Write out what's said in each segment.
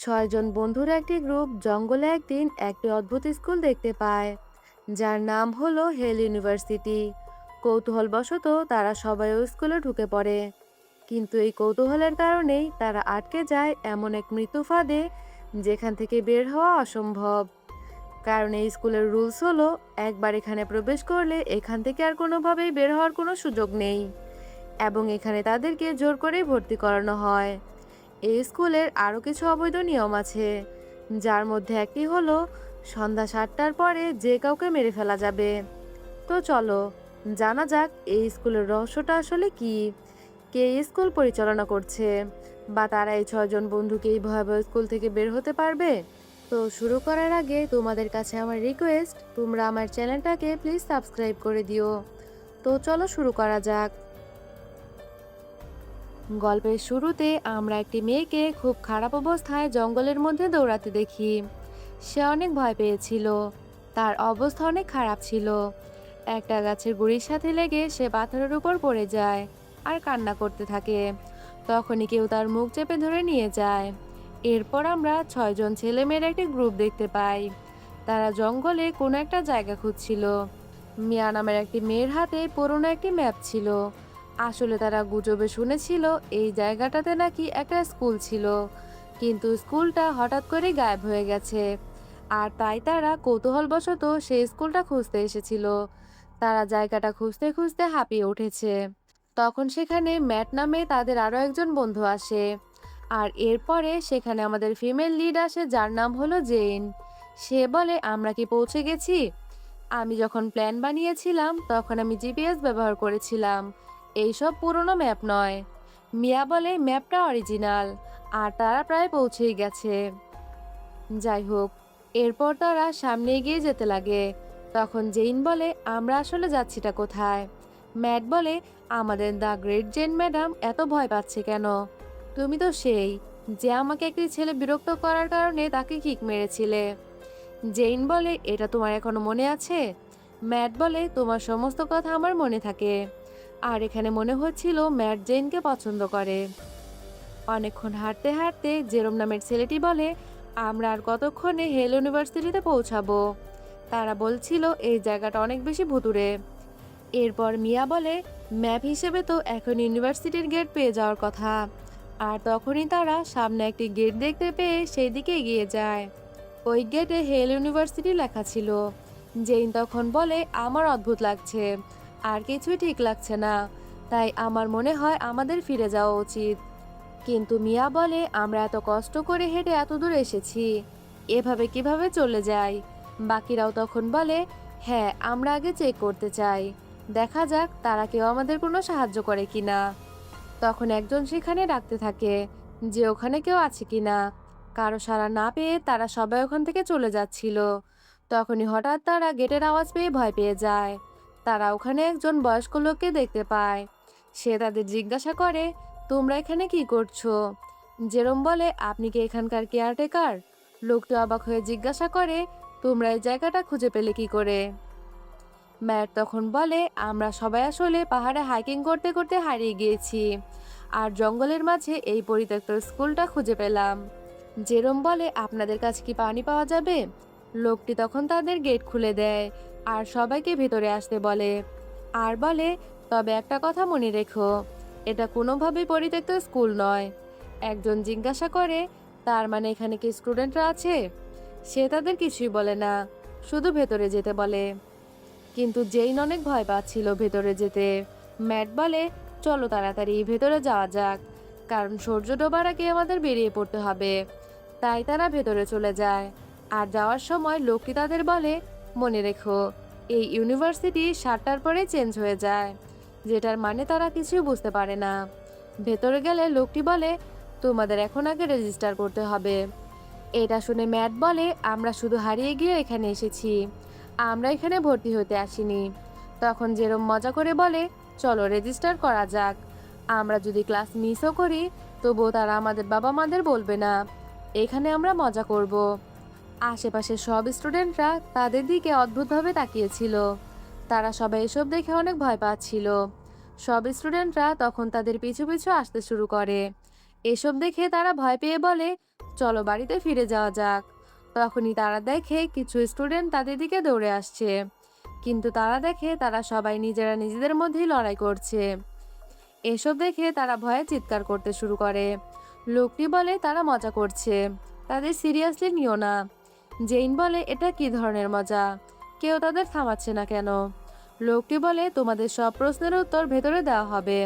ছয়জন বন্ধুর একটি গ্রুপ জঙ্গলে একদিন একটি অদ্ভুত স্কুল দেখতে পায়, যার নাম হলো হেল ইউনিভার্সিটি। কৌতূহলবশত তারা সবাই ওই স্কুলে ঢুকে পড়ে, কিন্তু এই কৌতূহলের কারণেই তারা আটকে যায় এমন এক মৃত্যু ফাঁদে, যেখান থেকে বের হওয়া অসম্ভব। কারণ এই স্কুলের রুলস হলো, একবার এখানে প্রবেশ করলে এখান থেকে আর কোনোভাবেই বের হওয়ার কোনো সুযোগ নেই, এবং এখানে তাদেরকে জোর করেই ভর্তি করানো হয়। এই স্কুলের আরও কিছু অবৈধ নিয়ম আছে, যার মধ্যে একটি হলো সন্ধ্যা 7টার পরে যে কাউকে মেরে ফেলা যাবে। তো চলো জানা যাক এই স্কুলের রহস্যটা আসলে কি, কে এই স্কুল পরিচালনা করছে, বা তারা এই ছয়জন বন্ধুকে এই ভয়াবহ স্কুল থেকে বের হতে পারবে। তো শুরু করার আগে তোমাদের কাছে আমার রিকোয়েস্ট, তোমরা আমার চ্যানেলটাকে প্লিজ সাবস্ক্রাইব করে দিও। তো চলো শুরু করা যাক। গল্পের শুরুতে আমরা একটি মেয়েকে খুব খারাপ অবস্থায় জঙ্গলের মধ্যে দৌড়াতে দেখি। সে অনেক ভয় পেয়েছিল, তার অবস্থা অনেক খারাপ ছিল। একটা গাছের গুঁড়ির সাথে লেগে সে পাথরের উপর পড়ে যায় আর কান্না করতে থাকে। তখনই কেউ তার মুখ চেপে ধরে নিয়ে যায়। এরপর আমরা ছয়জন ছেলেমেয়ের একটি গ্রুপ দেখতে পাই। তারা জঙ্গলে কোনো একটা জায়গা খুঁজছিল। মিয়া নামের একটি মেয়ের হাতে পুরনো একটি ম্যাপ ছিল। আসলে তারা গুজবে শুনেছিল এই জায়গাটাতে নাকি একটা স্কুল ছিল, কিন্তু স্কুলটা হঠাৎ করে গায়েব হয়ে গেছে। আর তাই তারা কৌতূহলবশত সেই স্কুলটা খুঁজতে এসেছিল। তারা জায়গাটা খুঁজতে খুঁজতে হাঁপিয়ে উঠেছে। তখন সেখানে ম্যাট নামে তাদের আরো একজন বন্ধু আসে। আর এরপরে সেখানে আমাদের ফিমেল লিড আসে, যার নাম হলো জেন। সে বলে, আমরা কি পৌঁছে গেছি? আমি যখন প্ল্যান বানিয়েছিলাম তখন আমি জিপিএস ব্যবহার করেছিলাম, এইসব পুরনো ম্যাপ নয়। মিয়া বলে, ম্যাপটা অরিজিনাল, আর তারা প্রায় পৌঁছেই গেছে। যাই হোক, এরপর তারা সামনে এগিয়ে যেতে লাগে। তখন জেইন বলে, আমরা আসলে যাচ্ছিটা কোথায়? ম্যাট বলে, আমাদের দ্য গ্রেট জেন ম্যাডাম এত ভয় পাচ্ছে কেন? তুমি তো সেই যে আমাকে একটি ছেলে বিরক্ত করার কারণে তাকে কিক মেরেছিলে। জেইন বলে, এটা তোমার এখনো মনে আছে? ম্যাট বলে, তোমার সমস্ত কথা আমার মনে থাকে। আর এখানে মনে হচ্ছিল ম্যাট জেইনকে পছন্দ করে। অনেকক্ষণ হাঁটতে হাঁটতে জেরোম নামের ছেলেটি বলে, আমরা আর কতক্ষণে হেল ইউনিভার্সিটিতে পৌঁছাবো? তারা বলছিল এই জায়গাটা অনেক বেশি ভুতুড়ে। এরপর মিয়া বলে, ম্যাপ হিসেবে তো এখন ইউনিভার্সিটির গেট পেয়ে যাওয়ার কথা। আর তখনই তারা সামনে একটি গেট দেখতে পেয়ে সেই দিকে এগিয়ে যায়। ওই গেটে হেল ইউনিভার্সিটি লেখা ছিল। জেইন তখন বলে, আমার অদ্ভুত লাগছে, আর কিছুই ঠিক লাগছে না, তাই আমার মনে হয় আমাদের ফিরে যাওয়া উচিত। কিন্তু মিয়া বলে, আমরা এত কষ্ট করে হেঁটে এত দূর এসেছি, এভাবে কিভাবে চলে যাই? বাকিরাও তখন বলে, হ্যাঁ, আমরা আগে চেক করতে চাই, দেখা যাক তারা কেউ আমাদের কোনো সাহায্য করে কিনা। তখন একজন সেখানে ডাকতে থাকে যে ওখানে কেউ আছে কিনা। কারো সাড়া না পেয়ে তারা সবাই ওখান থেকে চলে যাচ্ছিল। তখনই হঠাৎ তারা গেটের আওয়াজ পেয়ে ভয় পেয়ে যায়। তারা ওখানে একজন বয়স্ক লোককে দেখতে পায়। সে তাদের জিজ্ঞাসা করে, তোমরা এখানে কি করছো? জেরোম বলে, আপনি কি এখানকার কেয়ারটেকার? লোকটি অবাক হয়ে জিজ্ঞাসা করে, তোমরা এই জায়গাটা খুঁজে পেলে কি করে? ম্যাট তখন বলে, আমরা সবাই আসলে পাহাড়ে হাইকিং করতে করতে হারিয়ে গিয়েছি, আর জঙ্গলের মাঝে এই পরিত্যক্ত স্কুলটা খুঁজে পেলাম। জেরোম বলে, আপনাদের কাছে কি পানি পাওয়া যাবে? লোকটি তখন তাদের গেট খুলে দেয় আর সবাইকে ভেতরে আসতে বলে। আর বলে, তবে একটা কথা মনে রেখো, এটা কোনোভাবেই পরিত্যক্ত স্কুল নয়। একজন জিজ্ঞাসা করে, তার মানে এখানে কি স্টুডেন্টরা আছে? সে তাদের কিছুই বলে না, শুধু ভেতরে যেতে বলে। কিন্তু জেইন অনেক ভয় পাচ্ছিল ভেতরে যেতে। ম্যাট বলে, চলো তাড়াতাড়ি ভেতরে যাওয়া যাক, কারণ সূর্য ডোবার আগে আমাদের বেরিয়ে পড়তে হবে। তাই তারা ভেতরে চলে যায়। আর যাওয়ার সময় লোকটি তাদের বলে, মনে রেখো, এই ইউনিভার্সিটি 7টার পরে চেঞ্জ হয়ে যায়, যেটার মানে তারা কিছুই বুঝতে পারে না। ভেতরে গেলে লোকটি বলে, তোমাদের এখন আগে রেজিস্টার করতে হবে। এটা শুনে ম্যাট বলে, আমরা শুধু হারিয়ে গিয়ে এখানে এসেছি, আমরা এখানে ভর্তি হতে আসিনি। তখন জেরোম মজা করে বলে, চলো রেজিস্টার করা যাক, আমরা যদি ক্লাস মিসও করি তবুও তারা আমাদের বাবা মাদের বলবে না, এখানে আমরা মজা করব। আশেপাশের সব স্টুডেন্টরা তাদের দিকে অদ্ভুতভাবে তাকিয়েছিল। তারা সবাই এসব দেখে অনেক ভয় পাচ্ছিল। সব স্টুডেন্টরা তখন তাদের পিছু পিছু আসতে শুরু করে। এসব দেখে তারা ভয় পেয়ে বলে, চলো বাড়িতে ফিরে যাওয়া যাক। তখনই তারা দেখে কিছু স্টুডেন্ট তাদের দিকে দৌড়ে আসছে, কিন্তু তারা দেখে তারা সবাই নিজেরা নিজেদের মধ্যেই লড়াই করছে। এসব দেখে তারা ভয়ে চিৎকার করতে শুরু করে। লোকটি বলে তারা মজা করছে, তাদের সিরিয়াসলি নিও না। জেইন বলে এটা কি ধরনের মজা, কেউ তাদের থামাচ্ছে না কেন? লোকটি বলে তোমাদের সব প্রশ্নের উত্তর ভেতরে দেওয়া হবে।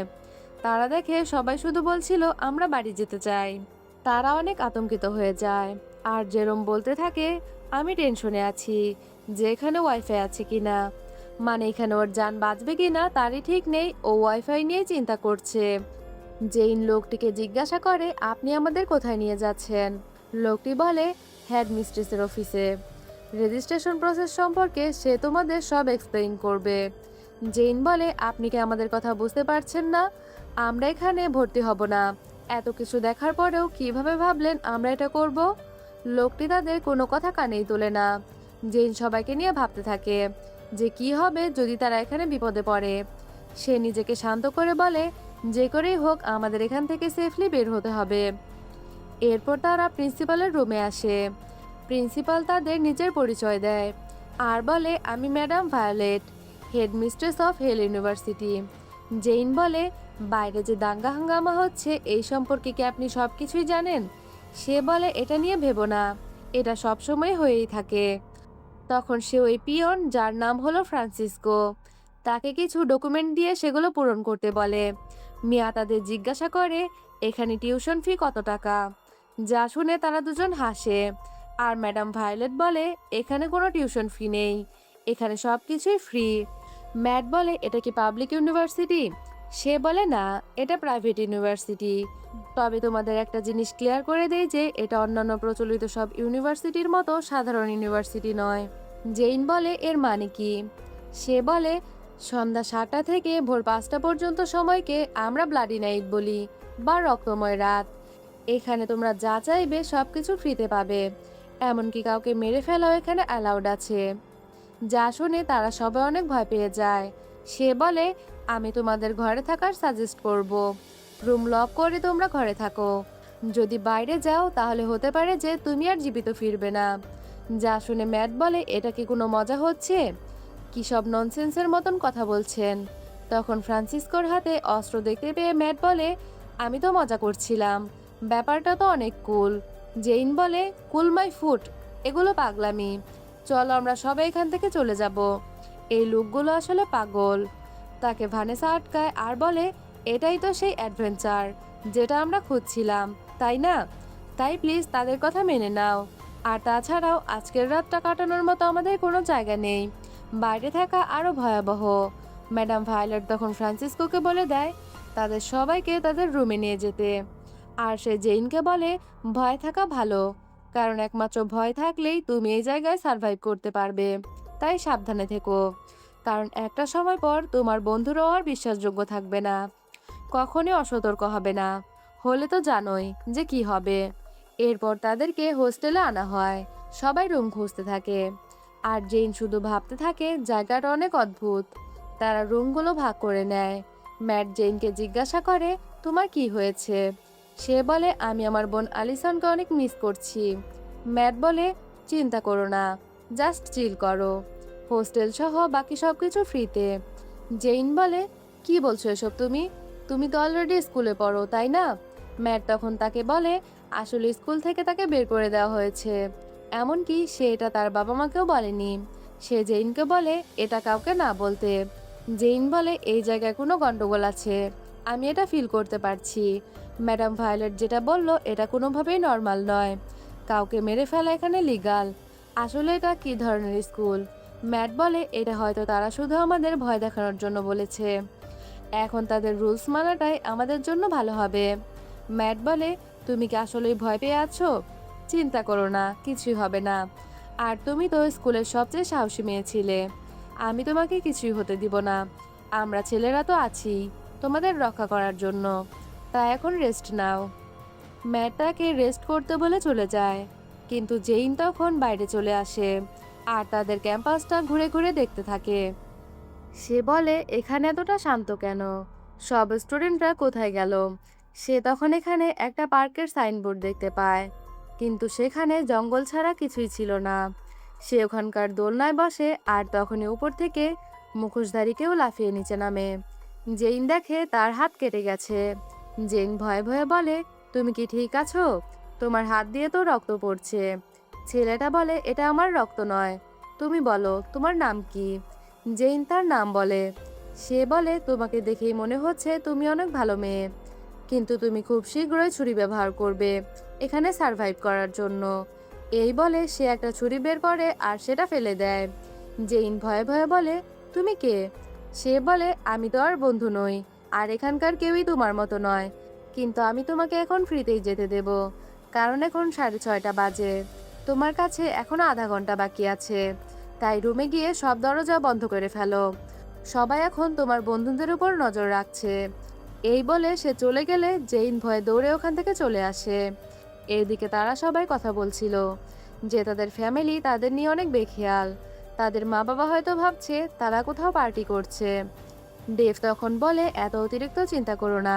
তারা দেখে সবাই শুধু বলছিল আমরা বাড়ি যেতে চাই। তারা অনেক আতঙ্কিত হয়ে যায়। আর জেরোম বলতে থাকে আমি টেনশনে আছি যে এখানে ওয়াইফাই আছে কিনা, মানে এখানে ওর যান বাঁচবে কিনা তারই ঠিক নেই, ও ওয়াইফাই নিয়ে চিন্তা করছে। জেইন লোকটিকে জিজ্ঞাসা করে আপনি আমাদের কোথায় নিয়ে যাচ্ছেন? লোকটি বলে হেড মিস্ট্রেসের অফিসে। রেজিস্ট্রেশন প্রসেস সম্পর্কে সে তোমাদের সব এক্সপ্লেইন করবে। জেইন বলে আপনি কি আমাদের কথা বুঝতে পারছেন না? আমরা এখানে ভর্তি হব না। এত কিছু দেখার পরেও কিভাবে ভাবলেন আমরা এটা করব? লোকটি তাদের কোনো কথা কানেই তোলে না। জেইন সবাইকে নিয়ে ভাবতে থাকে যে কি হবে যদি তারা এখানে বিপদে পড়ে। সে নিজেকে শান্ত করে বলে যে করেই হোক আমাদের এখান থেকে সেফলি বের হতে হবে। এরপর তারা প্রিন্সিপালের রুমে আসে। প্রিন্সিপাল তাদের নিজের পরিচয় দেয় আর বলে আমি madam Violet, headmistress of hell university. Jane বলে বাইরে যে দাঙ্গা হাঙ্গামা হচ্ছে এই সম্পর্কে কি আপনি সব কিছুই জানেন? সে বলে এটা নিয়ে ভেবো না, এটা সবসময় হয়েই থাকে। তখন সে ওই পিয়ন যার নাম হলো ফ্রান্সিসকো, তাকে কিছু ডকুমেন্ট দিয়ে সেগুলো পূরণ করতে বলে। মিয়া তাদের জিজ্ঞাসা করে এখানে টিউশন ফি কত টাকা? যা শুনে তারা দুজন হাসে। আর ম্যাডাম ভায়োলেট বলে এখানে কোনো টিউশন ফি নেই, এখানে সব কিছুই ফ্রি। ম্যাট বলে এটা কি পাবলিক ইউনিভার্সিটি? সে বলে না, এটা প্রাইভেট ইউনিভার্সিটি। তবে তোমাদের একটা জিনিস ক্লিয়ার করে দেই যে এটা অন্যান্য প্রচলিত সব ইউনিভার্সিটির মতো সাধারণ ইউনিভার্সিটি নয়। জেইন বলে এর মানে কি? সে বলে সন্ধ্যা 7টা থেকে ভোর 5টা পর্যন্ত সময়কে আমরা ব্লাডি নাইট বলি বা রক্তময় রাত। এখানে তোমরা যা চাইবে সবকিছু ফ্রিতে পাবে, এমনকি কাউকে মেরে ফেলাও এখানে অ্যালাউড আছে। যা শুনে তারা সবাই অনেক ভয় পেয়ে যায়। সে বলে আমি তোমাদের ঘরে থাকার সাজেস্ট করব। রুম লক করে তোমরা ঘরে থাকো। যদি বাইরে যাও তাহলে হতে পারে যে তুমি আর জীবিত ফিরবে না। যা শুনে ম্যাট বলে এটা কি কোনো মজা হচ্ছে? কি সব ননসেন্সের মতন কথা বলছেন? তখন ফ্রান্সিসকোর হাতে অস্ত্র দেখতে পেয়ে ম্যাট বলে আমি তো মজা করছিলাম, ব্যাপারটা তো অনেক কুল। জেইন বলে কুল মাই ফুট, এগুলো পাগলামি, চলো আমরা সবাই এখান থেকে চলে যাব। এই লোকগুলো আসলে পাগল। তাকে ভানেসা আটকায় আর বলে এটাই তো সেই অ্যাডভেঞ্চার যেটা আমরা খুঁজছিলাম, তাই না? তাই প্লিজ তাদের কথা মেনে নাও। আর তাছাড়াও আজকের রাতটা কাটানোর মতো আমাদের কোনো জায়গা নেই, বাইরে থাকা আরো ভয়াবহ। ম্যাডাম ভায়োলেট তখন ফ্রান্সিসকোকে বলে দেয় তাদের সবাইকে তাদের রুমে নিয়ে যেতে। আর সে জেইনকে বলে ভয় থাকা ভালো, কারণ একমাত্র ভয় থাকলেই তুমি এই জায়গায় সার্ভাইভ করতে পারবে। তাই সাবধানে থেকো, কারণ একটা সময় পর তোমার বন্ধুরাও আর বিশ্বাসযোগ্য থাকবে না, কখনই অসতর্ক হবে না, হলে তো জানোই যে কি হবে। এরপর তাদেরকে হোস্টেলে আনা হয়। সবাই রুম খুঁজতে থাকে আর জেইন শুধু ভাবতে থাকে জায়গাটা অনেক অদ্ভুত। তারা রুমগুলো ভাগ করে নেয়। ম্যাট জেইনকে জিজ্ঞাসা করে তোমার কি হয়েছে? সে বলে আমি আমার বোন আলিসনকে অনেক মিস করছি। ম্যাট বলে চিন্তা করো না, জাস্ট চিল করো, হোস্টেল সহ বাকি সবকিছু ফ্রিতে। জেইন বলে কি বলছো এসব তুমি? তুমি তো অলরেডি স্কুলে পড়ো, তাই না? ম্যাট তখন তাকে বলে আসলে স্কুল থেকে তাকে বের করে দেওয়া হয়েছে, এমনকি সে এটা তার বাবা মাকেও বলেনি। সে জেইনকে বলে এটা কাউকে না বলতে। জেইন বলে এই জায়গায় কোনো গন্ডগোল আছে, আমি এটা ফিল করতে পারছি। ম্যাডাম ভায়োলেট যেটা বলল এটা কোনোভাবেই নর্মাল নয়, কাউকে মেরে ফেলা এখানে লিগাল। আসলে এটা কি ধরনের স্কুল? ম্যাট বলে এটা হয়তো তারা শুধু আমাদের ভয় দেখানোর জন্য বলেছে, এখন তাদের রুলস মানাটাই আমাদের জন্য ভালো হবে। ম্যাট বলে তুমি কি আসলেই ভয় পেয়ে আছো? চিন্তা করো না, কিছুই হবে না। আর তুমি তো স্কুলের সবচেয়ে সাহসী মেয়ে ছিলে, আমি তোমাকে কিছুই হতে দিব না। আমরা ছেলেরা তো আছি তোমাদের রক্ষা করার জন্য, তাই এখন রেস্ট নাও। ম্যাট তাকে রেস্ট করতে বলে চলে যায়, কিন্তু জেইন তখন বাইরে চলে আসে আর তাদের ক্যাম্পাসটা ঘুরে ঘুরে দেখতে থাকে। সে বলে এখানে এতটা শান্ত কেন, সব স্টুডেন্টরা কোথায় গেল? সে তখন এখানে একটা পার্কের সাইনবোর্ড দেখতে পায়। কিন্তু সেখানে জঙ্গল ছাড়া কিছুই ছিল না। সে ওখানকার দোলনায় বসে আর তখনই উপর থেকে মুখোশধারী কেউ লাফিয়ে নিচে নামে। জেইন দেখে তার হাত কেটে গেছে। জেইন ভয়ে ভয়ে বলে, তুমি কি ঠিক আছো? তোমার হাত দিয়ে তো রক্ত পড়ছে। ছেলেটা বলে, এটা আমার রক্ত নয়। তুমি বলো তোমার নাম কি? জেইন তার নাম বলে। সে বলে, তোমাকে দেখেই মনে হচ্ছে তুমি অনেক ভালো মেয়ে, কিন্তু তুমি খুব শীঘ্রই ছুরি ব্যবহার করবে এখানে সার্ভাইভ করার জন্য। এই বলে সে একটা ছুরি বের করে আর সেটা ফেলে দেয়। জেইন ভয়ে ভয়ে বলে, তুমি কে? সে বলে, আমি তো আর বন্ধু নই, আর এখানকার কেউই তোমার মতো নয়, কিন্তু আমি তোমাকে এখন ফ্রিতেই যেতে দেব, কারণ এখন 6:30 বাজে। তোমার কাছে এখনো আধা ঘন্টা বাকি আছে, তাই রুমে গিয়ে সব দরজা বন্ধ করে ফেলো। সবাই এখন তোমার বন্ধুদের উপর নজর রাখছে। এই বলে সে চলে গেলে জেইন ভয়ে দৌড়ে ওখান থেকে চলে আসে। এদিকে তারা সবাই কথা বলছিল যে তাদের ফ্যামিলি তাদের নিয়ে অনেক বেখেয়াল। তাদের মা বাবা হয়তো ভাবছে তারা কোথাও পার্টি করছে। ডেভ তখন বলে, এত অতিরিক্ত চিন্তা করো না,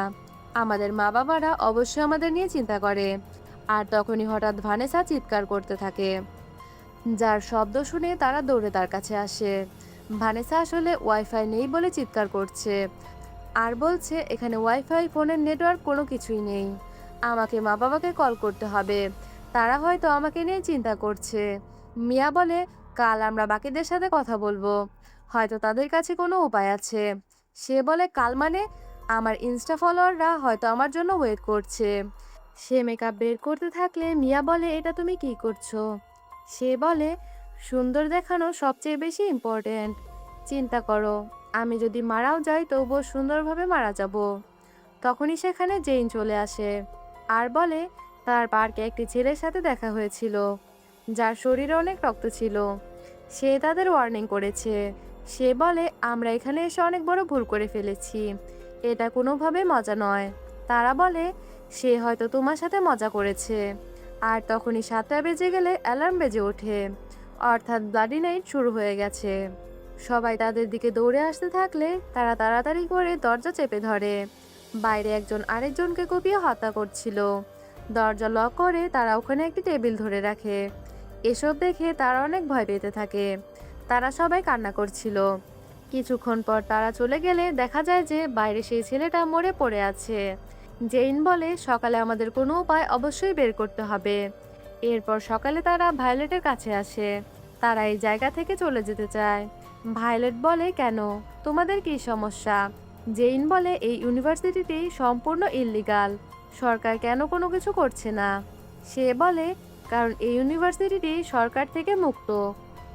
আমাদের মা বাবারা অবশ্যই আমাদের নিয়ে চিন্তা করে। আর তখনই হঠাৎ ভানেসা চিৎকার করতে থাকে, যার শব্দ শুনে তারা দৌড়ে তার কাছে আসে। ভানেসা আসলে ওয়াইফাই নেই বলে চিৎকার করছে আর বলছে এখানে ওয়াইফাই, ফোনের নেটওয়ার্ক কোনো কিছুই নেই। আমাকে মা বাবাকে কল করতে হবে, তারা হয়তো আমাকে নিয়ে চিন্তা করছে। মিয়া বলে, কাল আমরা বাকিদের সাথে কথা বলবো, হয়তো তাদের কাছে কোনো উপায় আছে। সে বলে, কাল মানে? আমার ইনস্টা ফলোয়াররা হয়তো আমার জন্য ওয়েট করছে। সে মেকআপ বের করতে থাকলে মিয়া বলে, এটা তুমি কি করছো? সে বলে, সুন্দর দেখানো সবচেয়ে বেশি ইম্পর্ট্যান্ট। চিন্তা করো, আমি যদি মারাও যাই তবুও সুন্দরভাবে মারা যাব। তখনই সেখানে জেইন চলে আসে আর বলে তার পার্কে একটি ছেলের সাথে দেখা হয়েছিল যার শরীরে অনেক রক্ত ছিল। সে তাদের ওয়ার্নিং করেছে। সে বলে, আমরা এখানে এসে অনেক বড় ভুল করে ফেলেছি, এটা কোনোভাবে মজা নয়। তারা বলে, সে হয়তো তোমার সাথে মজা করেছে। আর তখনই 7টা বেজে গেলে অ্যালার্ম বেজে ওঠে, অর্থাৎ ব্লাডি নাইট শুরু হয়ে গেছে। সবাই তাদের দিকে দৌড়ে আসতে থাকলে তারা তাড়াতাড়ি করে দরজা চেপে ধরে। বাইরে একজন আরেকজনকে কুপিয়ে হত্যা করছিল। দরজা লক করে তারা ওখানে একটি টেবিল ধরে রাখে। এসব দেখে তারা অনেক ভয় পেতে থাকে। তারা সবাই কান্না করছিল। কিছুক্ষণ পর তারা চলে গেলে দেখা যায় যে বাইরে সেই ছেলেটা মরে পড়ে আছে। জেইন বলে, সকালে আমাদের কোনো উপায় অবশ্যই বের করতে হবে। এরপর সকালে তারা ভায়োলেটের কাছে আসে। তারা এই জায়গা থেকে চলে যেতে চায়। ভায়োলেট বলে, কেন, তোমাদের কি সমস্যা? জেইন বলে, এই ইউনিভার্সিটিটি সম্পূর্ণ ইল্লিগাল, সরকার কেন কোনো কিছু করছে না? সে বলে, কারণ এই ইউনিভার্সিটিটি সরকার থেকে মুক্ত,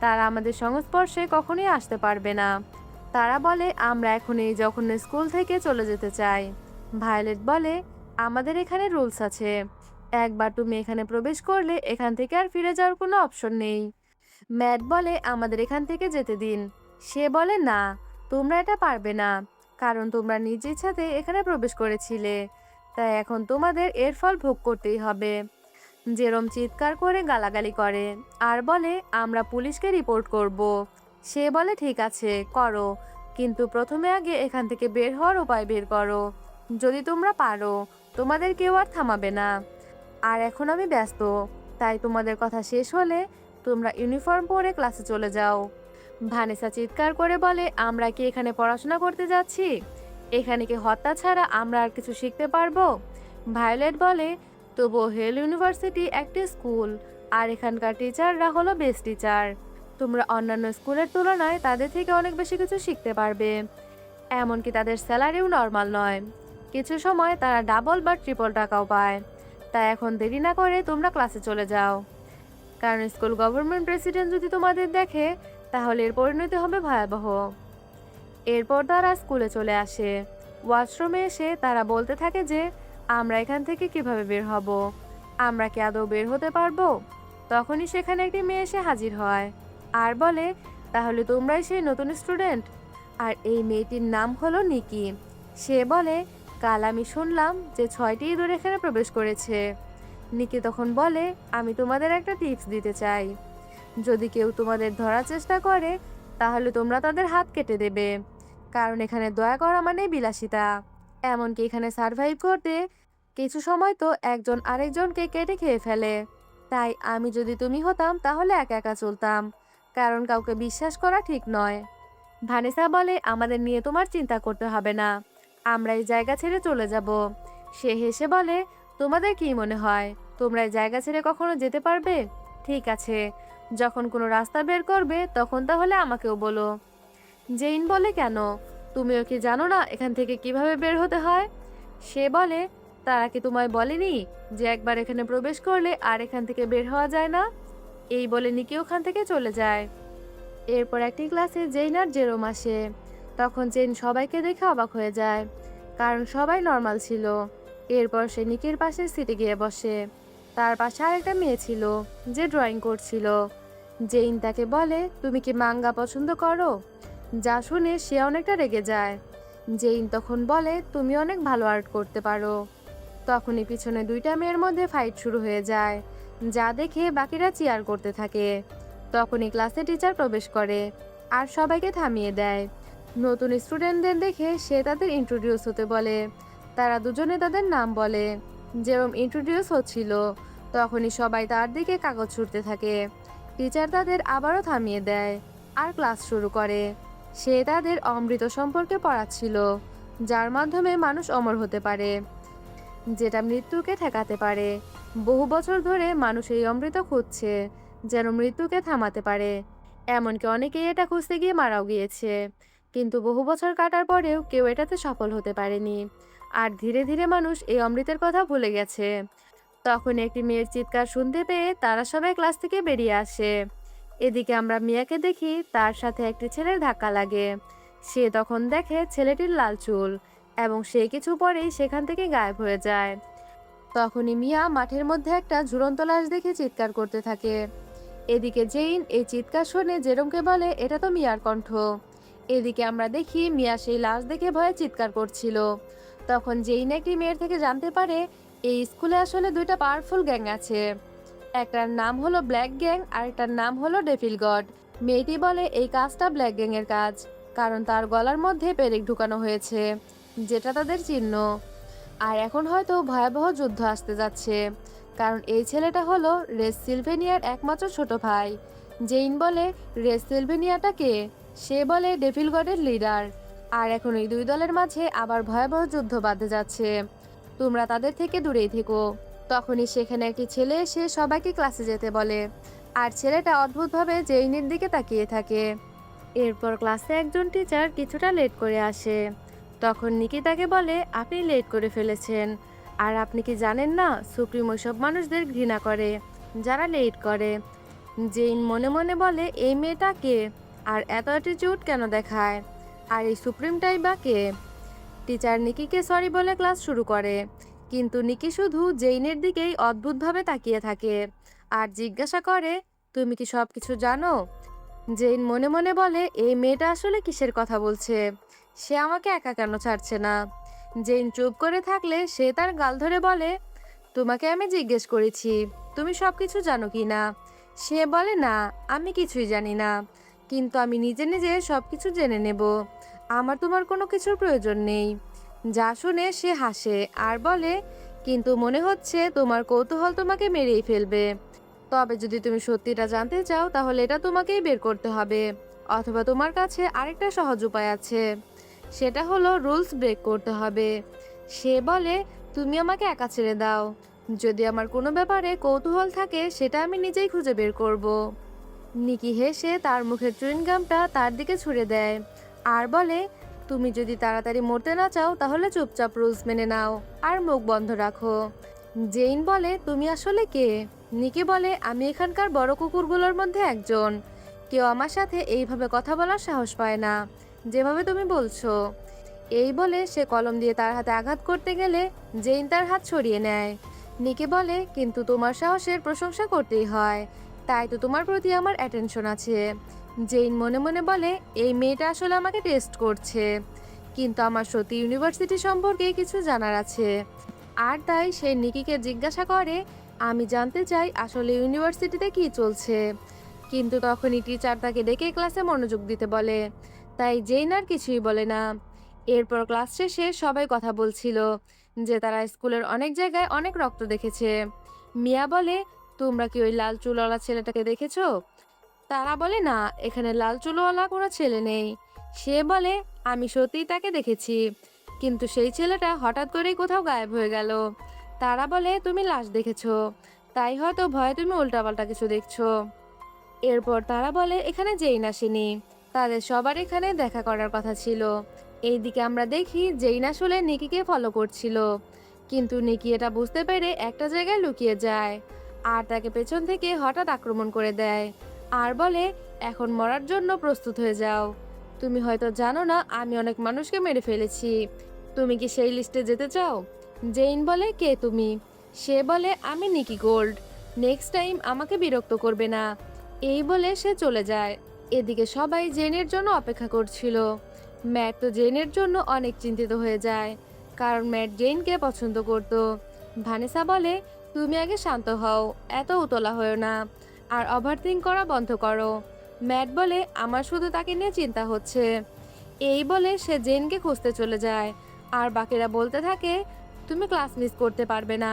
তারা আমাদের সংস্পর্শে কখনোই আসতে পারবে না। তারা বলে, আমরা এখন এই জঘন্য স্কুল থেকে চলে যেতে চাই। ভায়োলেট বলে, আমাদের এখানে রুলস আছে, একবার তুমি এখানে প্রবেশ করলে এখান থেকে আর ফিরে যাওয়ার কোনো অপশন নেই। ম্যাট বলে, আমাদের এখান থেকে যেতে দিন। সে বলে, না, তোমরা এটা পারবে না, কারণ তোমরা নিজ ইচ্ছাতে এখানে প্রবেশ করেছিলে, তাই এখন তোমাদের এর ফল ভোগ করতেই হবে। জেরম চিৎকার করে গালাগালি করে আর বলে, আমরা পুলিশকে রিপোর্ট করব। সে বলে, ঠিক আছে করো, কিন্তু প্রথমে আগে এখান থেকে বের হওয়ার উপায় বের করো। যদি তোমরা পারো, তোমাদের কেউ আর থামাবে না। আর এখন আমি ব্যস্ত, তাই তোমাদের কথা শেষ হলে তোমরা ইউনিফর্ম পরে ক্লাসে চলে যাও। ভানেসা চিৎকার করে বলে, আমরা কি এখানে পড়াশোনা করতে যাচ্ছি? এখানে কি হত্যা ছাড়া আমরা আর কিছু শিখতে পারবো? ভায়োলেট বলে, তবুও হেল ইউনিভার্সিটি একটি স্কুল, আর এখানকার টিচাররা হলো বেস্ট টিচার। তোমরা অন্যান্য স্কুলের তুলনায় তাদের থেকে অনেক বেশি কিছু শিখতে পারবে। এমনকি তাদের স্যালারিও নর্মাল নয়, কিছু সময় তারা ডাবল বা ট্রিপল টাকাও পায়। তাই এখন দেরি না করে তোমরা ক্লাসে চলে যাও, কারণ স্কুল গভর্নমেন্ট প্রেসিডেন্ট যদি তোমাদের দেখে তাহলে এর পরিণতি হবে ভয়াবহ। এরপর তারা স্কুলে চলে আসে। ওয়াশরুমে এসে তারা বলতে থাকে যে আমরা এখান থেকে কিভাবে বের হব, আমরা কি আদৌ বের হতে পারবো? তখনই সেখানে একটি মেয়ে এসে হাজির হয় আর বলে, তাহলে তোমরাই সেই নতুন স্টুডেন্ট? আর এই মেয়েটির নাম হলো নিকি। সে বলে, কাল আমি শুনলাম যে 6টি ইঁদুর এখানে প্রবেশ করেছে। নিকি তখন বলে, আমি তোমাদের একটা টিপস দিতে চাই, যদি কেউ তোমাদের ধরার চেষ্টা করে তাহলে তোমরা তাদের হাত কেটে দেবে, কারণ এখানে দয়া করা মানে বিলাসিতা। এমনকি এখানে সার্ভাইভ করতে কিছু সময় তো একজন আরেকজনকে কেটে খেয়ে ফেলে। তাই আমি যদি তুমি হতাম তাহলে একা একা চলতাম, কারণ কাউকে বিশ্বাস করা ঠিক নয়। ভানেসা বলে, আমাদের নিয়ে তোমার চিন্তা করতে হবে না, আমরা এই জায়গা ছেড়ে চলে যাব। সে হেসে বলে, তোমাদের কি মনে হয় তোমরা এই জায়গা ছেড়ে কখনো যেতে পারবে? ঠিক আছে, যখন কোনো রাস্তা বের করবে তখন তাহলে আমাকেও বলো। জেইন বলে, কেন? তুমিও কি জানো না এখান থেকে কিভাবে বের হতে হয়? সে বলে, তারা কি তোমায় বলেনি যে একবার এখানে প্রবেশ করলে আর এখান থেকে বের হওয়া যায় না? এই বলে নিকি ওখান থেকে চলে যায়। এরপর একটি ক্লাসে জেইন আর জেরোম আসে। তখন জেইন সবাইকে দেখে অবাক হয়ে যায়, কারণ সবাই নর্মাল ছিল। এরপর সে নিকির পাশের সিটে গিয়ে বসে। তার পাশে আরেকটা মেয়ে ছিল যে ড্রয়িং করছিল। জেইন তাকে বলে, তুমি কি মাঙ্গা পছন্দ করো? যা শুনে সে অনেকটা রেগে যায়। জেইন তখন বলে, তুমি অনেক ভালো আর্ট করতে পারো। তখনই পিছনে দুইটা মেয়ের মধ্যে ফাইট শুরু হয়ে যায়, যা দেখে বাকিরা চিয়ার করতে থাকে। তখনই ক্লাসে টিচার প্রবেশ করে আর সবাইকে থামিয়ে দেয়। নতুন স্টুডেন্টদের দেখে সে তাদের ইন্ট্রোডিউস হতে বলে। তারা দুজনে তাদের নাম বলে। যেরম ইন্ট্রোডিউস হচ্ছিল তখনই সবাই তার দিকে কাগজ ছুঁড়তে থাকে। টিচার তাদের আবারও থামিয়ে দেয় আর ক্লাস শুরু করে। সে তাদের অমৃত সম্পর্কে পড়াচ্ছিল, যার মাধ্যমে মানুষ অমর হতে পারে, যেটা মৃত্যুকে ঠেকাতে পারে। বহু বছর ধরে মানুষ এই অমৃত খুঁজছে, যেন মৃত্যুকে থামাতে পারে। এমনকি অনেকেই এটা খুঁজতে গিয়ে মারাও গিয়েছে, কিন্তু বহু বছর কাটার পরেও কেউ এটাতে সফল হতে পারেনি। আর ধীরে ধীরে মানুষ এই অমৃতের কথা ভুলে গেছে। তখন একটি মেয়ের চিৎকার শুনতে পেয়ে তারা সবাই ক্লাস থেকে বেরিয়ে আসে। এদিকে আমরা মিয়াকে দেখি, তার সাথে একটি ছেলের ধাক্কা লাগে। সে তখন দেখে ছেলেটির লাল চুল, এবং সে কিছু পরেই সেখান থেকে গায়েব হয়ে যায়। তখনই মিয়া মাঠের মধ্যে একটা ঝুলন্ত লাশ দেখে চিৎকার করতে থাকে। এদিকে জেইন এই চিৎকার শুনে জেরোমকে বলে, এটা তো মিয়ার কণ্ঠ। এদিকে আমরা দেখি মিয়া সেই লাশ দেখে ভয়ে চিৎকার করছিল। তখন জেইন একটি মেয়ের থেকে জানতে পারে এই স্কুলে আসলে দুইটা পাওয়ারফুল গ্যাং আছে। একটার নাম হলো ব্ল্যাক গ্যাং আর একটার নাম হলো ডেভিল গড। মেয়েটি বলে এই কাজটা ব্ল্যাক গ্যাং এর কাজ, কারণ তার গলার মধ্যে পেরেক ঢুকানো হয়েছে, যেটা তাদের চিহ্ন। আর এখন হয়তো ভয়াবহ যুদ্ধ আসতে যাচ্ছে, কারণ এই ছেলেটা হলো রেস সিলভেনিয়ার একমাত্র ছোট ভাই। জেইন বলে, রেস সিলভেনিয়াটা কে? সে বলে, ডেভিল গডের লিডার। আর এখন এই দুই দলের মাঝে আবার ভয়াবহ যুদ্ধ বাঁধতে যাচ্ছে, তোমরা তাদের থেকে দূরেই থেকো। তখনই সেখানে একটি ছেলে এসে সবাইকে ক্লাসে যেতে বলে, আর ছেলেটা অদ্ভুতভাবে জেইনের দিকে তাকিয়ে থাকে। এরপর ক্লাসে একজন টিচার কিছুটা লেট করে আসে। তখন নিকি তাকে বলে, আপনি লেট করে ফেলেছেন, আর আপনি কি জানেন না সুপ্রিম ওইসব মানুষদের ঘৃণা করে যারা লেট করে। জেইন মনে মনে বলে, এই মেয়েটা কে, আর এত অ্যাটিটিউড কেন দেখায়, আর এই সুপ্রিমটাই বা কে? টিচার নিকিকে সরি বলে ক্লাস শুরু করে, কিন্তু নিকি শুধু জেইনের দিকেই অদ্ভুতভাবে তাকিয়ে থাকে আর জিজ্ঞাসা করে, তুমি কি সব কিছু জানো? জেইন মনে মনে বলে, এই মেয়েটা আসলে কিসের কথা বলছে, সে আমাকে একা কেন ছাড়ছে না? জেইন চুপ করে থাকলে সে তার গাল ধরে বলে, তোমাকে আমি জিজ্ঞেস করেছি তুমি সব কিছু জানো কি না। সে বলে, না, আমি কিছুই জানি না, কিন্তু আমি নিজে নিজে সব কিছু জেনে নেব, আমার তোমার কোনো কিছুর প্রয়োজন নেই। যা শুনে সে হাসে আর বলে, কিন্তু মনে হচ্ছে তোমার কৌতূহল তোমাকে মেরেই ফেলবে। তবে যদি তুমি সত্যিটা জানতে চাও তাহলে এটা তোমাকেই বের করতে হবে, অথবা তোমার কাছে আরেকটা সহজ উপায় আছে, সেটা হলো রুলস ব্রেক করতে হবে। সে বলে, তুমি আমাকে একা ছেড়ে দাও, যদি আমার কোনো ব্যাপারে কৌতূহল থাকে সেটা আমি নিজেই খুঁজে বের করব। নিকি হেসে তার মুখের চুইংগামটা তার দিকে ছুঁড়ে দেয় আর বলে, তুমি যদি তাড়াতাড়ি মরতে না চাও তাহলে চুপচাপ রুলস মেনে নাও আর মুখ বন্ধ রাখো। জেইন বলে, তুমি আসলে কে? নিকি বলে, আমি এখানকার বড় কুকুরগুলোর মধ্যে একজন। কেউ আমার সাথে এইভাবে কথা বলার সাহস পায় না যেভাবে তুমি বলছো। এই বলে সে কলম দিয়ে তার হাতে আঘাত করতে গেলে জেইন তার হাত সরিয়ে নেয়। নিকি বলে, কিন্তু তোমার সাহসের প্রশংসা করতেই হয়, তাই তো তোমার প্রতি আমার অ্যাটেনশন আছে। জেইন মনে মনে বলে, এই মেয়েটা আসলে আমাকে টেস্ট করছে, কিন্তু আমার সত্যি ইউনিভার্সিটি সম্পর্কে কিছু জানার আছে। আর তাই সে নিকিকে জিজ্ঞাসা করে, আমি জানতে চাই আসলে ইউনিভার্সিটিতে কি চলছে। কিন্তু তখনই টিচার তাকে ডেকে ক্লাসে মনোযোগ দিতে বলে, তাই জেইন আর কিছুই বলে না। এরপর ক্লাস শেষে সবাই কথা বলছিল যে তারা স্কুলের অনেক জায়গায় অনেক রক্ত দেখেছে। মিয়া বলে, তোমরা কি ওই লাল চুলওয়ালা ছেলেটাকে দেখেছো? তারা বলে, না, এখানে লাল চুলওয়ালা কোনো ছেলে নেই। সে বলে, আমি সত্যিই তাকে দেখেছি, কিন্তু সেই ছেলেটা হঠাৎ করেই কোথাও গায়েব হয়ে গেল। তারা বলে, তুমি লাশ দেখেছো, তাই হয়তো ভয়ে তুমি উল্টাপাল্টা কিছু দেখছো। এরপর তারা বলে, এখানে জেইন আসেনি, তাদের সবার এখানে দেখা করার কথা ছিল। এইদিকে আমরা দেখি জেইন আসলে নিকিকে ফলো করছিল, কিন্তু নিকি এটা বুঝতে পেরে একটা জায়গায় লুকিয়ে যায়, আর তাকে পেছন থেকে হঠাৎ আক্রমণ করে দেয় আর বলে, এখন মরার জন্য প্রস্তুত হয়ে যাও। তুমি হয়তো জানো না, আমি অনেক মানুষকে মেরে ফেলেছি। তুমি কি সেই লিস্টে যেতে চাও? জেইন বলে, কে তুমি? সে বলে, আমি নিকি গোল্ড, নেক্সট টাইম আমাকে বিরক্ত করবে না। এই বলে সে চলে যায়। এদিকে সবাই জেনের জন্য অপেক্ষা করছিল। ম্যাট তো জেনের জন্য অনেক চিন্তিত হয়ে যায়, কারণ ম্যাট জেনকে পছন্দ করত। ভানেসা বলে, তুমি আগে শান্ত হও, এত উতলা হয়েও না, আর ওভারথিঙ্ক করা বন্ধ করো। ম্যাট বলে, আমার শুধু তাকে নিয়ে চিন্তা হচ্ছে। এই বলে সে জেনকে খুঁজতে চলে যায়, আর বাকিরা বলতে থাকে, তুমি ক্লাস মিস করতে পারবে না,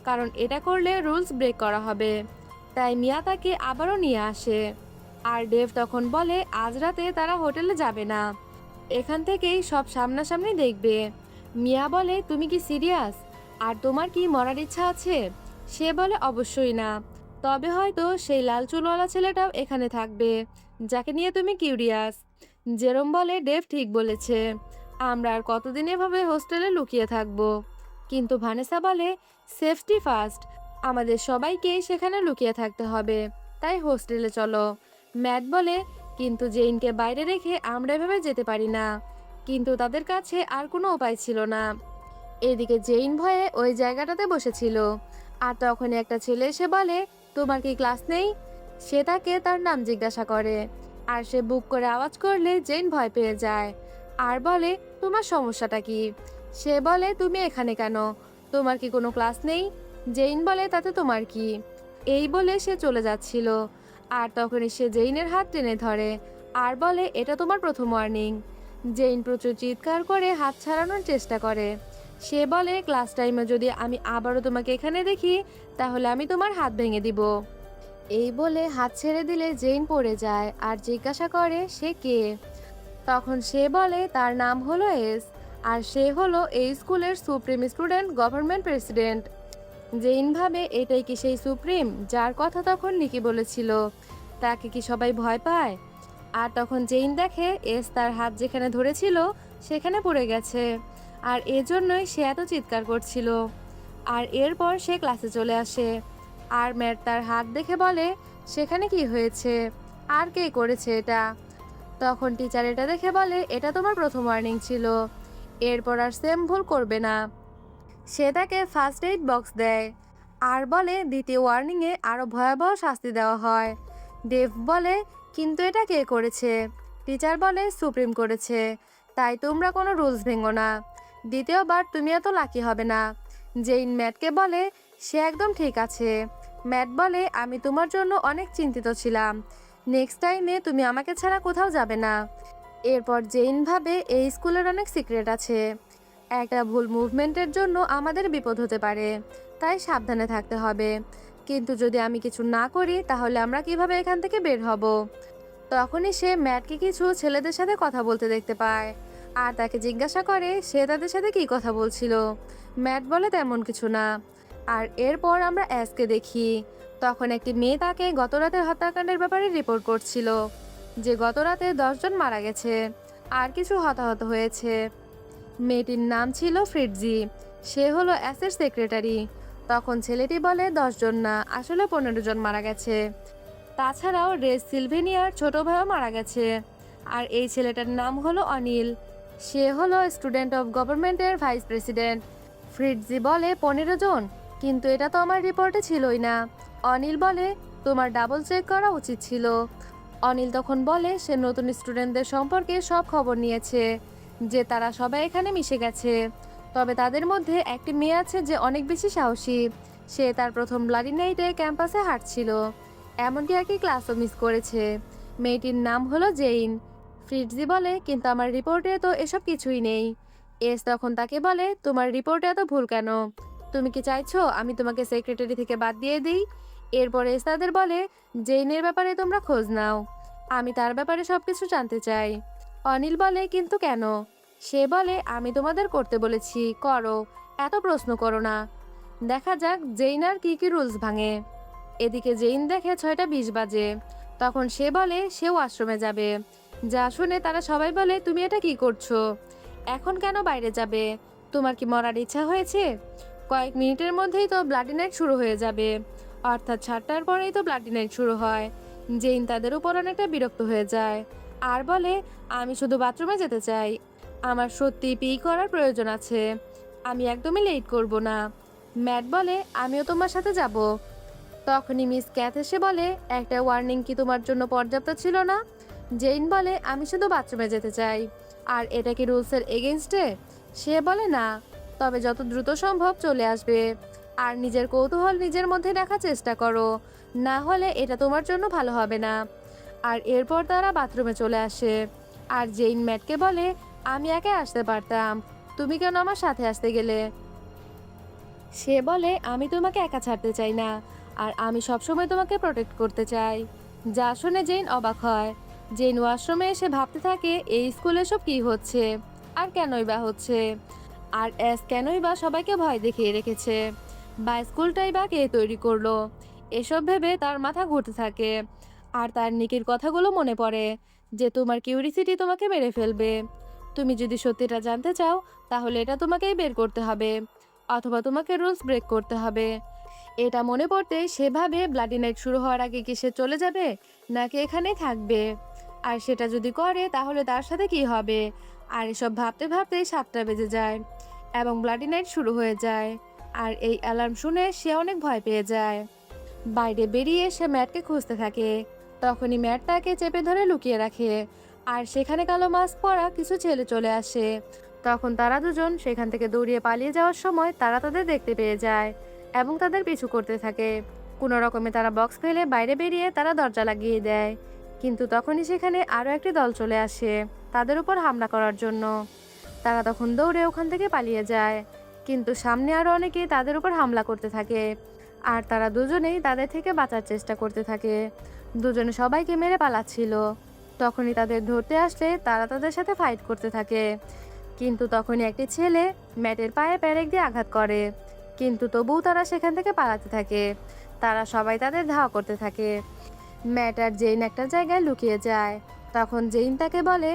কারণ এটা করলে রুলস ব্রেক করা হবে। তাই মিয়া তাকে আবারও নিয়ে আসে। আর ডেভ তখন বলে, আজ রাতে তারা হোটেলে যাবে না, এখান থেকেই সব সামনাসামনি দেখবে। মিয়া বলে, তুমি কি সিরিয়াস? আর তোমার কি মরার ইচ্ছা আছে? সে বলে, অবশ্যই না, তবে হয়তো সেই লাল চুলওয়ালা ছেলেটাও এখানে থাকবে, যাকে নিয়ে তুমি কিউরিয়াস। জেরোম বলে, ডেভ ঠিক বলেছে, আমরা আর কতদিন এভাবে হোস্টেলে লুকিয়ে থাকবো? কিন্তু ভানেসা বলে, সেফটি ফার্স্ট, আমাদের সবাইকে সেখানে লুকিয়ে থাকতে হবে, তাই হোস্টেলে চলো। ম্যাট বলে, কিন্তু জেইনকে বাইরে রেখে আমরা এভাবে যেতে পারি না। কিন্তু তাদের কাছে আর কোনো উপায় ছিল না। এদিকে জেইন ভয়ে ওই জায়গাটাতে বসেছিল, আর তখন একটা ছেলে এসে বলে, তোমার কি ক্লাস নেই? সে তাকে তার নাম জিজ্ঞাসা করে, আর সে বুক করে আওয়াজ করলে জেইন ভয় পেয়ে যায় আর বলে, তোমার সমস্যাটা কি? সে বলে, তুমি এখানে কেন? তোমার কি কোনো ক্লাস নেই? জেইন বলে, তাতে তোমার কি? এই বলে সে চলে যাচ্ছিল, আর তখনই সে জেইনের হাত টেনে ধরে আর বলে, এটা তোমার প্রথম ওয়ার্নিং। জেইন প্রচুর চিৎকার করে হাত ছাড়ানোর চেষ্টা করে। সে বলে, ক্লাস টাইমে যদি আমি আবারও তোমাকে এখানে দেখি, তাহলে আমি তোমার হাত ভেঙে দিব। এই বলে হাত ছেড়ে দিলে জেইন পড়ে যায় আর জিজ্ঞাসা করে, সে কে? তখন সে বলে, তার নাম হলো এস, আর সে হলো এই স্কুলের supreme student government president. Jane ভাবে, এটাই কি সেই সুপ্রিম যার কথা তখন নিকি বলেছিল? তাকে কি সবাই ভয় পায়? আর তখন জেইন দেখে এস তার হাত যেখানে ধরেছিল সেখানে পড়ে গেছে, আর এজন্যই সে এত চিৎকার করছিল। আর এরপর সে ক্লাসে চলে আসে, আর ম্যাট তার হাত দেখে বলে, সেখানে কি হয়েছে, আর কে করেছে এটা? তখন টিচার এটা দেখে বলে, এটা তোমার প্রথম ওয়ার্নিং ছিল, এরপর আর সেম ভুল করবে না। সে তাকে ফার্স্ট এইড বক্স দেয় আর বলে, দ্বিতীয় ওয়ার্নিংয়ে আরও ভয়াবহ শাস্তি দেওয়া হয়। ডেভ বলে, কিন্তু এটা কে করেছে? টিচার বলে, সুপ্রিম করেছে, তাই তোমরা কোনো রুলস ভেঙো না, দ্বিতীয়বার তুমি এত লাকি হবে না। জেইন ম্যাটকে বলে, সে একদম ঠিক আছে। ম্যাট বলে, আমি তোমার জন্য অনেক চিন্তিত ছিলাম, নেক্সট টাইমে তুমি আমাকে ছাড়া কোথাও যাবে না। এরপর জেইন ভাবে, এই স্কুলের অনেক সিক্রেট আছে, একটা ভুল মুভমেন্টের জন্য আমাদের বিপদ হতে পারে, তাই সাবধানে থাকতে হবে। কিন্তু যদি আমি কিছু না করি, তাহলে আমরা কিভাবে এখান থেকে বের হব? তখনই সে ম্যাটকে কিছু ছেলেদের সাথে কথা বলতে দেখতে পায়, আর তাকে জিজ্ঞাসা করে, সে তাদের সাথে কি কথা বলছিল। ম্যাট বলে, তেমন কিছু না। আর এরপর আমরা অ্যাসকে দেখি, তখন একটি মেয়ে তাকে গত রাতের হত্যাকাণ্ডের ব্যাপারে রিপোর্ট করছিল, যে গত রাতে 10 জন মারা গেছে আর কিছু হতাহত হয়েছে। মেয়েটির নাম ছিল ফ্রিটজি, সে হলো অ্যাসের সেক্রেটারি। তখন ছেলেটি বলে, 10 জন না, আসলে 15 জন মারা গেছে। তাছাড়াও রেস সিলভেনিয়ার ছোট ভাইও মারা গেছে। আর এই ছেলেটার নাম হলো অনিল, সে হলো স্টুডেন্ট অফ গভর্নমেন্টের ভাইস প্রেসিডেন্ট। ফ্রিটজি বলে, 15 জন, কিন্তু এটা তো আমার রিপোর্টে ছিলই না। অনিল বলে, তোমার ডাবল চেক করা উচিত ছিল। অনিল তখন বলে, সে নতুন স্টুডেন্টদের সম্পর্কে সব খবর নিয়েছে, যে তারা সবাই এখানে মিশে গেছে, তবে তাদের মধ্যে একটি মেয়ে আছে যে অনেক বেশি সাহসী। সে তার প্রথম ব্লাডি নাইটে ক্যাম্পাসে হাঁটছিল, এমনকি আর কি ক্লাসও মিস করেছে। মেয়েটির নাম হলো জেইন। ফ্রিটজি বলে, কিন্তু আমার রিপোর্টে তো এসব কিছুই নেই। এস তখন তাকে বলে, তোমার রিপোর্টে এত ভুল কেন? তুমি কি চাইছো আমি তোমাকে সেক্রেটারি থেকে বাদ দিয়ে দিই? এরপরে তাদের বলে, জেইনের ব্যাপারে তোমরা খোঁজ নাও, আমি তার ব্যাপারে সবকিছু জানতে চাই। অনিল বলে, কিন্তু কেন? সে বলে, আমি তোমাদের করতে বলেছি, করো, এত প্রশ্ন করো না, দেখা যাক জেইন আর কি কি রুলস ভাঙে। এদিকে জেইন দেখে 6টা 20 বাজে। তখন সে বলে সেও আশ্রমে যাবে। যা শুনে তারা সবাই বলে, তুমি এটা কি করছো? এখন কেন বাইরে যাবে? তোমার কি মরার ইচ্ছা হয়েছে? কয়েক মিনিটের মধ্যেই তো ব্লাডি নাইট শুরু হয়ে যাবে, অর্থাৎ 7টার পরেই তো ব্লাডি নাইট শুরু হয়। জেইন তাদের উপর অনেকটা বিরক্ত হয়ে যায় আর বলে, আমি শুধু বাথরুমে যেতে চাই, আমার সত্যি পি করার প্রয়োজন আছে, আমি একদমই লেট করব না। ম্যাট বলে, আমিও তোমার সাথে যাব। তখনই মিস ক্যাথ এসে বলে, একটা ওয়ার্নিং কি তোমার জন্য পর্যাপ্ত ছিল না? জেইন বলে, আমি শুধু বাথরুমে যেতে চাই, আর এটা কি রুলসের এগেইনস্টে? সে বলে, না, তবে যত দ্রুত সম্ভব চলে আসবে, আর নিজের কৌতূহল নিজের মধ্যে রাখার চেষ্টা করো, না হলে এটা তোমার জন্য ভালো হবে না। আর এরপর তারা বাথরুমে চলে আসে। আর জেইন ম্যাটকে বলে, আমি একা আসতে পারতাম, তুমি কেন আমার সাথে আসতে গেলে? সে বলে, আমি তোমাকে একা ছাড়তে চাই না, আর আমি সবসময় তোমাকে প্রোটেক্ট করতে চাই। যা শুনে জেইন অবাক হয়। জেইন ওয়াশরুমে এসে ভাবতে থাকে, এই স্কুলে সব কি হচ্ছে, আর কেনই বা হচ্ছে, আর কেনই বা সবাইকে ভয় দেখিয়ে রেখেছে, বা স্কুলটাই বা কে তৈরি করলো। এসব ভেবে তার মাথা ঘুরতে থাকে। আর তার নিকির কথাগুলো মনে পড়ে, যে তোমার কিউরিসিটি তোমাকে মেরে ফেলবে, তুমি যদি সত্যিটা জানতে চাও তাহলে এটা তোমাকেই বের করতে হবে, অথবা তোমাকে রুলস ব্রেক করতে হবে। এটা মনে পড়তে সেভাবে ব্লাডি নাইট শুরু হওয়ার আগে কি সে চলে যাবে, নাকি এখানেই থাকবে? আর সেটা যদি করে তাহলে তার সাথে কি হবে? আর এসব ভাবতে ভাবতেই 7টা বেজে যায় এবং ব্লাডি নাইট শুরু হয়ে যায়। আর এই অ্যালার্ম শুনে সে অনেক ভয় পেয়ে যায়। বাইরে বেরিয়ে সে ম্যাটকে খুঁজতে থাকে। তখনই ম্যাট তাকে চেপে ধরে লুকিয়ে রাখে। আর সেখানে কালো মাস্ক পরা কিছু ছেলে চলে আসে। তখন তারা দুজন সেখান থেকে দৌড়িয়ে পালিয়ে যাওয়ার সময় তারা তাদের দেখতে পেয়ে যায় এবং তাদের পিছু করতে থাকে। কোনো রকমে তারা বক্স ফেলে বাইরে বেরিয়ে তারা দরজা লাগিয়ে দেয়। কিন্তু তখনই সেখানে আরও একটি দল চলে আসে তাদের উপর হামলা করার জন্য। তারা তখন দৌড়ে ওখান থেকে পালিয়ে যায়, কিন্তু সামনে আরও অনেকেই তাদের উপর হামলা করতে থাকে। আর তারা দুজনেই তাদের থেকে বাঁচার চেষ্টা করতে থাকে। দুজনে সবাইকে মেরে পালাচ্ছিল। তখনই তাদের ধরতে আসলে তারা তাদের সাথে ফাইট করতে থাকে। কিন্তু তখনই একটি ছেলে ম্যাটের পায়ে পেরেক দিয়ে আঘাত করে, কিন্তু তবুও তারা সেখান থেকে পালাতে থাকে। তারা সবাই তাদের ধাওয়া করতে থাকে। ম্যাট আর জেইন একটা জায়গায় লুকিয়ে যায়। তখন জেইন তাকে বলে,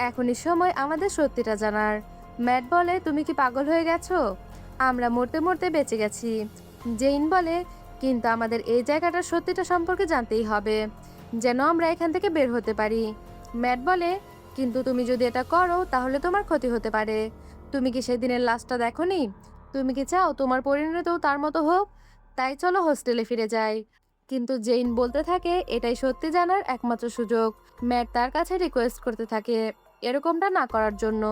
এখনই সময় আমাদের সত্যিটা জানার। ম্যাট বলে, তুমি কি পাগল হয়ে গেছো? আমরা মরতে মরতে বেঁচে গেছি। জেইন বলে, কিন্তু আমাদের এই জায়গাটার সত্যিটা সম্পর্কে জানতেই হবে, যেন আমরা এখান থেকে বের হতে পারি। ম্যাট বলে, কিন্তু তুমি যদি এটা করো তাহলে তোমার ক্ষতি হতে পারে। তুমি কি সেদিনের লাশটা দেখোনি? তুমি কি চাও তোমার পরিণতিও তার মতো হোক? তাই চলো হোস্টেলে ফিরে যাই। কিন্তু জেইন বলতে থাকে, এটাই সত্যি জানার একমাত্র সুযোগ। ম্যাট তার কাছে রিকোয়েস্ট করতে থাকে এরকমটা না করার জন্য।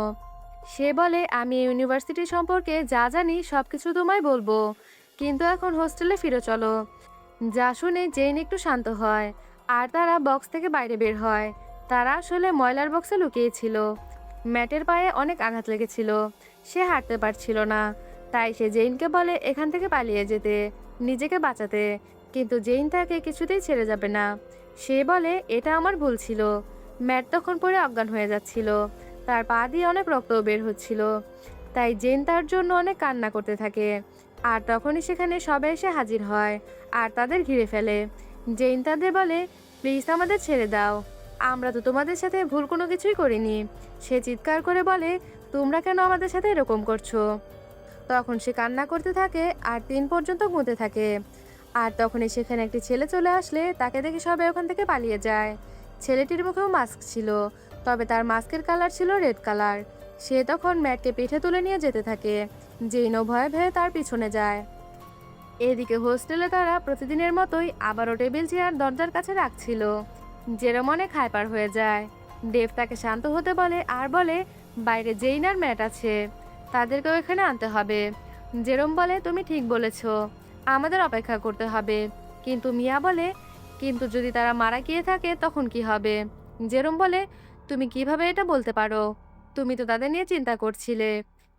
সে বলে, আমি এই ইউনিভার্সিটি সম্পর্কে যা জানি সবকিছু তোমায় বলবো, কিন্তু এখন হোস্টেলে ফিরে চলো। যা শুনে জেইন একটু শান্ত হয় আর তারা বক্স থেকে বাইরে বের হয়। তারা আসলে ময়লার বক্সে লুকিয়েছিল। ম্যাটের পায়ে অনেক আঘাত লেগেছিল, সে হাঁটতে পারছিল না। তাই সে জেইনকে বলে এখান থেকে পালিয়ে যেতে, নিজেকে বাঁচাতে। কিন্তু জেইন তাকে কিছুতেই ছেড়ে যাবে না। সে বলে, এটা আমার ভুল ছিল। ম্যাট তখন পরে অজ্ঞান হয়ে যাচ্ছিল, তার পা দিয়ে অনেক রক্তও বের হচ্ছিল। তাই জেন তার জন্য অনেক কান্না করতে থাকে। আর তখনই সেখানে সবাই এসে হাজির হয় আর তাদের ঘিরে ফেলে। জেইন তাদের বলে, প্লিজ আমাদের ছেড়ে দাও, আমরা তো তোমাদের সাথে ভুল কোনো কিছুই করিনি। সে চিৎকার করে বলে, তোমরা কেন আমাদের সাথে এরকম করছো? তখন সে কান্না করতে থাকে আর 3 পর্যন্ত গুনতে থাকে। আর তখনই সেখানে একটি ছেলে চলে আসলে তাকে দেখে সবাই ওখান থেকে পালিয়ে যায়। ছেলেটির মুখেও মাস্ক ছিল, তবে তার মাস্কের কালার ছিল রেড কালার। সে তখন ম্যাটকে পিঠে তুলে নিয়ে যেতে থাকে। জেইনও ভয়ে ভয়ে তার পিছনে যায়। এদিকে হোস্টেলে তারা প্রতিদিনের মতোই আবারও টেবিল চেয়ার দরজার কাছে রাখছিল। জেরম অনেক হাইপার হয়ে যায়। ডেভ তাকে শান্ত হতে বলে আর বলে, বাইরে জেইন আর ম্যাট আছে, তাদেরকেও এখানে আনতে হবে। জেরম বলে, তুমি ঠিক বলেছ, আমাদের অপেক্ষা করতে হবে। কিন্তু মিয়া বলে, কিন্তু যদি তারা মারা গিয়ে থাকে তখন কি হবে? জেরম বলে, তুমি কিভাবে এটা বলতে পারো? তুমি তো তাদের নিয়ে চিন্তা করছিলে।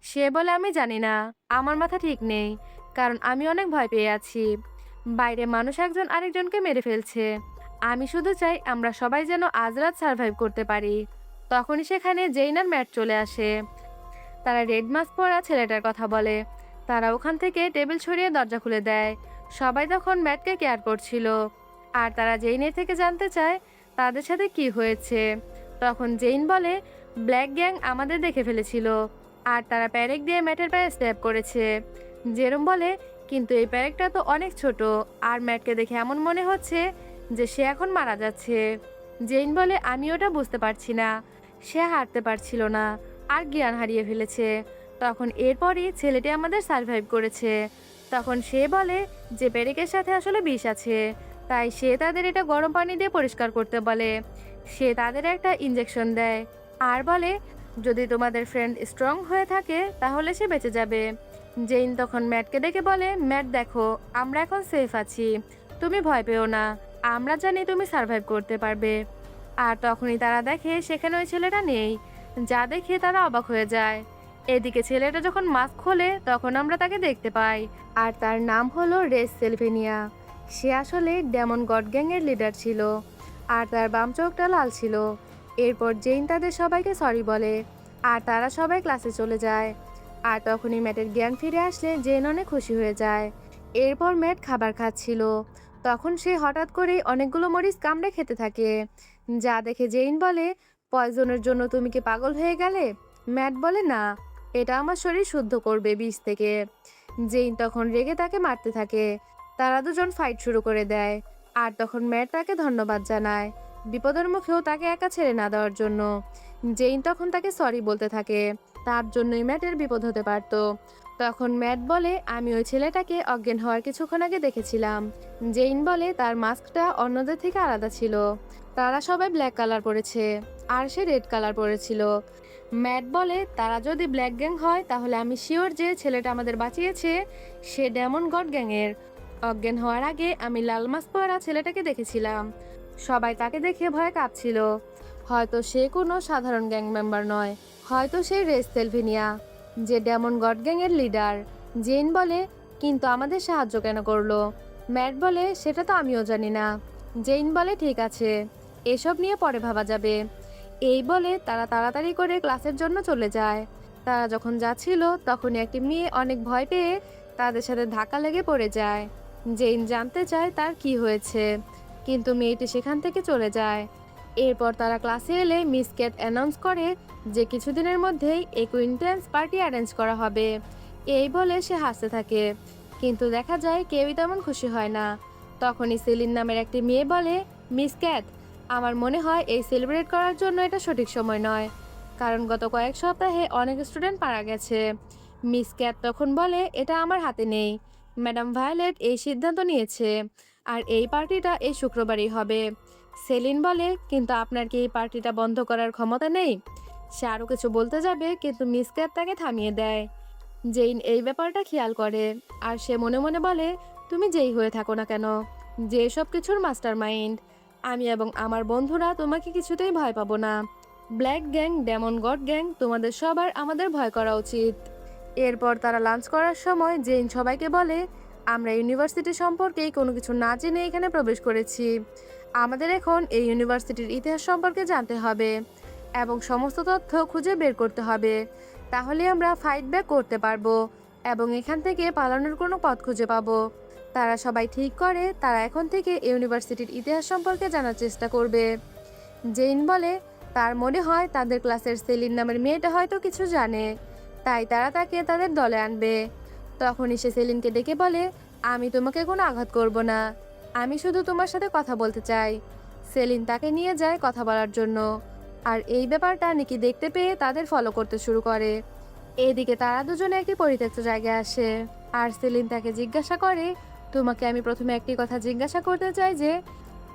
সে বলে, আমি জানি না, আমার মাথা ঠিক নেই, কারণ আমি অনেক ভয় পেয়ে আছি। বাইরে মানুষ একজন আরেকজনকে মেরে ফেলছে। আমি শুধু চাই আমরা সবাই যেন আজ রাত সার্ভাইভ করতে পারি। তখনই সেখানে জেইন আর ম্যাট চলে আসে। তারা রেড মাস্ক পরা ছেলেটার কথা বলে। তারা ওখান থেকে টেবিল সরিয়ে দরজা খুলে দেয়। সবাই তখন ম্যাটকে কেয়ার করছিল। আর তারা জেইনের থেকে জানতে চায় তাদের সাথে কি হয়েছে। তখন জেইন বলে, ব্ল্যাক গ্যাং আমাদের দেখে ফেলেছিল আর তারা প্যারেক দিয়ে ম্যাটের পায়ে স্ট্যাব করেছে। জেরোম বলে, কিন্তু এই প্যারেকটা তো অনেক ছোট আর ম্যাটকে দেখে এমন মনে হচ্ছে যে সে এখন মারা যাচ্ছে। জেইন বলে, আমি ওটা বুঝতে পারছি না। সে হাঁটতে পারছিল না আর জ্ঞান হারিয়ে ফেলেছে। তখন এরপরই ছেলেটি আমাদের সার্ভাইভ করেছে। তখন সে বলে যে পেরেকের সাথে আসলে বিষ আছে, তাই সে তাদের এটা গরম পানি দিয়ে পরিষ্কার করতে বলে। সে তাদের একটা ইঞ্জেকশন দেয় আর বলে, যদি তোমাদের ফ্রেন্ড স্ট্রং হয়ে থাকে তাহলে সে বেঁচে যাবে। জেইন তখন ম্যাটকে ডেকে বলে, ম্যাট দেখো, আমরা এখন সেফ আছি, তুমি ভয় পেও না, আমরা জানি তুমি সার্ভাইভ করতে পারবে। আর তখনই তারা দেখে সেখানে ওই ছেলেটা নেই, যা দেখে তারা অবাক হয়ে যায়। এদিকে ছেলেটা যখন মাস্ক খোলে তখন আমরা তাকে দেখতে পাই, আর তার নাম হলো রেস সেলভেনিয়া। সে আসলে ডেমন গড গ্যাংয়ের লিডার ছিল আর তার বাম চোখটা লাল ছিল। এরপর জেইন তাদের সবাইকে সরি বলে আর তারা সবাই ক্লাসে চলে যায়। আর তখনই ম্যাটের জ্ঞান ফিরে আসলে জেন অনেক খুশি হয়ে যায়। এরপর ম্যাট খাবার খাচ্ছিল, তখন সে হঠাৎ করে অনেকগুলো মরিচ কামড়ে খেতে থাকে, যা দেখে জেইন বলে, পয়জনের জন্য তুমি কি পাগল হয়ে গেলে? ম্যাট বলে, না, এটা আমার শরীর শুদ্ধ করবে বিষ থেকে। জেইন তখন রেগে তাকে মারতে থাকে। তারা দুজন ফাইট শুরু করে দেয় আর তখন ম্যাট তাকে ধন্যবাদ জানায়, বিপদের মুখেও তাকে একা ছেড়ে না দেওয়ার জন্য। জেইন তখন তাকে সরি বলতে থাকে, তার জন্যই ম্যাটের বিপদ হতে পারত। তখন ম্যাট বলে, আমি ওই ছেলেটাকে অজ্ঞান হওয়ার কিছুক্ষণ আগে দেখেছিলাম। জেইন বলে, তার মাস্কটা অন্যদের থেকে আলাদা ছিল। তারা সবাই ব্ল্যাক কালার পরেছে আর সে রেড কালার পরেছিল। ম্যাট বলে, তারা যদি ব্ল্যাক গ্যাং হয় তাহলে আমি শিওর যে ছেলেটা আমাদের বাঁচিয়েছে সে ডেমন গড গ্যাংয়ের। অজ্ঞান হওয়ার আগে আমি লাল মাস্ক পরা ছেলেটাকে দেখেছিলাম। সবাই তাকে দেখে ভয়ে কাঁপছিল। হয়তো সে কোনো সাধারণ গ্যাং মেম্বার নয়, হয়তো সে রেস সেলভিনিয়া, যে ডেমন গড গ্যাংয়ের লিডার। জেন বলে, কিন্তু আমাদের সাহায্য কেন করলো? ম্যাট বলে, সেটা তো আমিও জানি না। জেইন বলে, ঠিক আছে, এসব নিয়ে পরে ভাবা যাবে। এই বলে তারা তাড়াতাড়ি করে ক্লাসের জন্য চলে যায়। তারা যখন যাচ্ছিল তখনই একটি মেয়ে অনেক ভয় পেয়ে তাদের সাথে ধাক্কা লেগে পড়ে যায়। জেইন জানতে চায় তার কি হয়েছে, কিন্তু মেয়েটি সেখান থেকে চলে যায়। এরপর তারা ক্লাসে এলে মিস ক্যাট অ্যানাউন্স করে যে কিছুদিনের মধ্যেই একুইন্টেন্স পার্টি অ্যারেঞ্জ করা হবে। এই বলে সে হাসতে থাকে, কিন্তু দেখা যায় কেউই তেমন খুশি হয় না। তখনই সেলিন নামের একটি মেয়ে বলে, মিস ক্যাট, আমার মনে হয় এই সেলিব্রেট করার জন্য এটা সঠিক সময় নয়, কারণ গত কয়েক সপ্তাহে অনেক স্টুডেন্ট মারা গেছে। মিস ক্যাট তখন বলে, এটা আমার হাতে নেই, ম্যাডাম ভায়োলেট এই সিদ্ধান্ত নিয়েছে আর এই পার্টিটা এই শুক্রবারই হবে। সেলিন বলে, কিন্তু আপনার কি এই পার্টিটা বন্ধ করার ক্ষমতা নেই? সে আরও কিছু বলতে যাবে কিন্তু মিস ক্যাট তাকে থামিয়ে দেয়। জেইন এই ব্যাপারটা খেয়াল করে আর সে মনে মনে বলে, তুমি যেই হয়ে থাকো না কেন, যে সব কিছুর মাস্টার মাইন্ড, আমি এবং আমার বন্ধুরা তোমাকে কিছুতেই ভয় পাবো না। Black gang, demon god gang, তোমাদের সবার আমাদের ভয় করা উচিত। এরপর তারা লাঞ্চ করার সময় জেইন সবাইকে বলে, আমরা ইউনিভার্সিটি সম্পর্কে কোনো কিছু না জেনে এখানে প্রবেশ করেছি। আমাদের এখন এই ইউনিভার্সিটির ইতিহাস সম্পর্কে জানতে হবে এবং সমস্ত তথ্য খুঁজে বের করতে হবে। তাহলে আমরা ফাইট ব্যাক করতে পারবো এবং এখান থেকে পালানোর কোনো পথ খুঁজে পাবো। তারা সবাই ঠিক করে তারা এখন থেকে ইউনিভার্সিটির ইতিহাস সম্পর্কে জানার চেষ্টা করবে। জেইন বলে, তার মনে হয় তাদের ক্লাসের সেলিন নামের মেয়েটা হয়তো কিছু জানে, তাই তারা তাকে তাদের দলে আনবে। তখনই সে সেলিনকে ডেকে বলে, আমি তোমাকে কোনো আঘাত করব না, আমি শুধু তোমার সাথে কথা বলতে চাই। সেলিন তাকে নিয়ে যায় কথা বলার জন্য, আর এই ব্যাপারটা নিকি দেখতে পেয়ে তাদের ফলো করতে শুরু করে। এদিকে তারা দুজনে একটি পরিত্যক্ত জায়গায় আসে আর সেলিন তাকে জিজ্ঞাসা করে, তোমাকে আমি প্রথমে একটি কথা জিজ্ঞাসা করতে চাই যে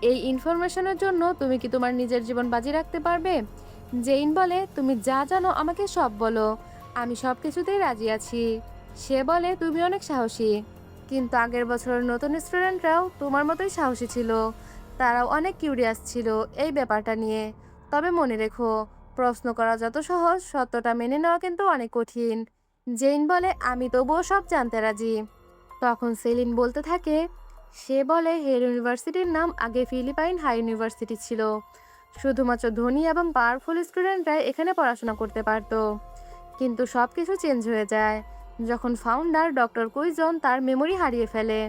এই ইনফরমেশনের জন্য তুমি কি তোমার নিজের জীবন বাজি রাখতে পারবে? জেইন বলে, তুমি যা জানো আমাকে সব বলো, আমি সব কিছুতেই রাজি আছি। সে বলে, তুমি অনেক সাহসী, কিন্তু আগের বছরের নতুন স্টুডেন্টরাও তোমার মতোই সাহসী ছিল, তারাও অনেক কিউরিয়াস ছিল এই ব্যাপারটা নিয়ে। তবে মনে রেখো, প্রশ্ন করা যত সহজ, সত্যটা মেনে নেওয়া কিন্তু অনেক কঠিন। জেইন বলে, আমি তবুও সব জানতে রাজি। তখন সেলিন বলতে থাকে, সে বলে হেল ইউনিভার্সিটির নাম আগে ফিলিপাইন হাই ইউনিভার্সিটি ছিল। শুধুমাত্র ধনী এবং পাওয়ারফুল স্টুডেন্টরাই এখানে পড়াশোনা করতে পারতো। কিন্তু সব কিছু চেঞ্জ হয়ে যায় যখন ফাউন্ডার ডক্টর কুইজন তার মেমোরি হারিয়ে ফেলে।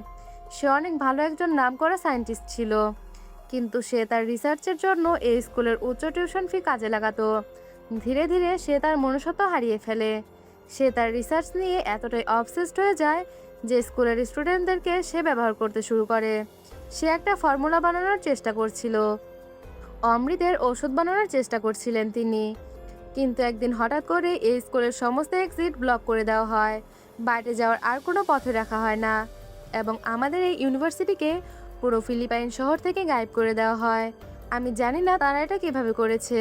সে অনেক ভালো একজন নামকরা সায়েন্টিস্ট ছিল, কিন্তু সে তার রিসার্চের জন্য এই স্কুলের উচ্চ টিউশন ফি কাজে লাগাতো। ধীরে ধীরে সে তার মনুষ্যত্ব হারিয়ে ফেলে। সে তার রিসার্চ নিয়ে এতটাই অবসেসড হয়ে যায় যে স্কুলের স্টুডেন্টদেরকে সে ব্যবহার করতে শুরু করে। সে একটা ফর্মুলা বানানোর চেষ্টা করছিল, অমৃতের ওষুধ বানানোর চেষ্টা করছিলেন তিনি। কিন্তু একদিন হঠাৎ করে এই স্কুলের সমস্ত এক্সিট ব্লক করে দেওয়া হয়। বাইরে যাওয়ার আর কোনো পথে রাখা হয় না, এবং আমাদের এই ইউনিভার্সিটিকে পুরো ফিলিপাইন শহর থেকে গায়েব করে দেওয়া হয়। আমি জানি না তারা এটা কিভাবে করেছে,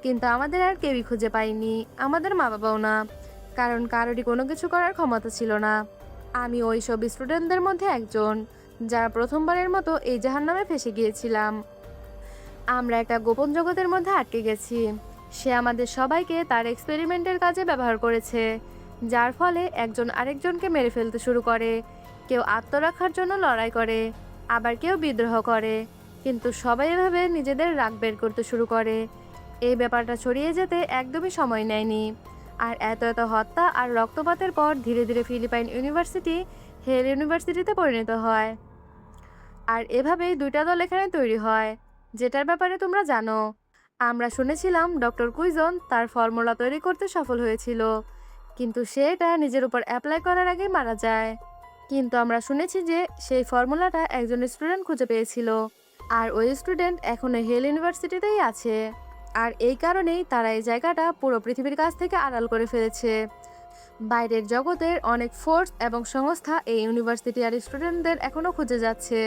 কিন্তু আমাদের আর কেউই খুঁজে পাইনি, আমাদের মা বাবাও না, কারণ কারোরই কোনো কিছু করার ক্ষমতা ছিল না। আমি ওই সব স্টুডেন্টদের মধ্যে একজন, যারা প্রথমবারের মতো এই জাহান্নামে ফেঁসে গিয়েছিলাম। আমরা একটা গোপন জগতের মধ্যে আটকে গেছি। সে আমাদের সবাইকে তার এক্সপেরিমেন্টের কাজে ব্যবহার করেছে, যার ফলে একজন আরেকজনকে মেরে ফেলতে শুরু করে। কেউ আত্মরক্ষার জন্য লড়াই করে, আবার কেউ বিদ্রোহ করে, কিন্তু সবাই এভাবে নিজেদের রাগ বের করতে শুরু করে। এই ব্যাপারটা ছড়িয়ে যেতে একদমই সময় নেয়নি। আর এত এত হত্যা আর রক্তপাতের পর ধীরে ধীরে ফিলিপাইন ইউনিভার্সিটি হেল ইউনিভার্সিটিতে পরিণত হয়। আর এভাবেই দুইটা দল এখানে তৈরি হয়, যেটার ব্যাপারে তোমরা জানো। আমরা শুনেছিলাম ডক্টর কুইজন তার ফর্মুলা তৈরি করতে সফল হয়েছিল, কিন্তু সে এটা নিজের উপর অ্যাপ্লাই করার আগে মারা যায়। কিন্তু আমরা শুনেছি যে সেই ফর্মুলাটা একজন স্টুডেন্ট খুঁজে পেয়েছিল, আর ওই স্টুডেন্ট এখনো হেল ইউনিভার্সিটিতেই আছে। আর এই কারণেই তারা এই জায়গাটা পুরো পৃথিবীর কাছ থেকে আড়াল করে ফেলেছে। বাইরের জগতের অনেক ফোর্স এবং সংস্থা এই ইউনিভার্সিটি আর স্টুডেন্টদের এখনও খুঁজে যাচ্ছে,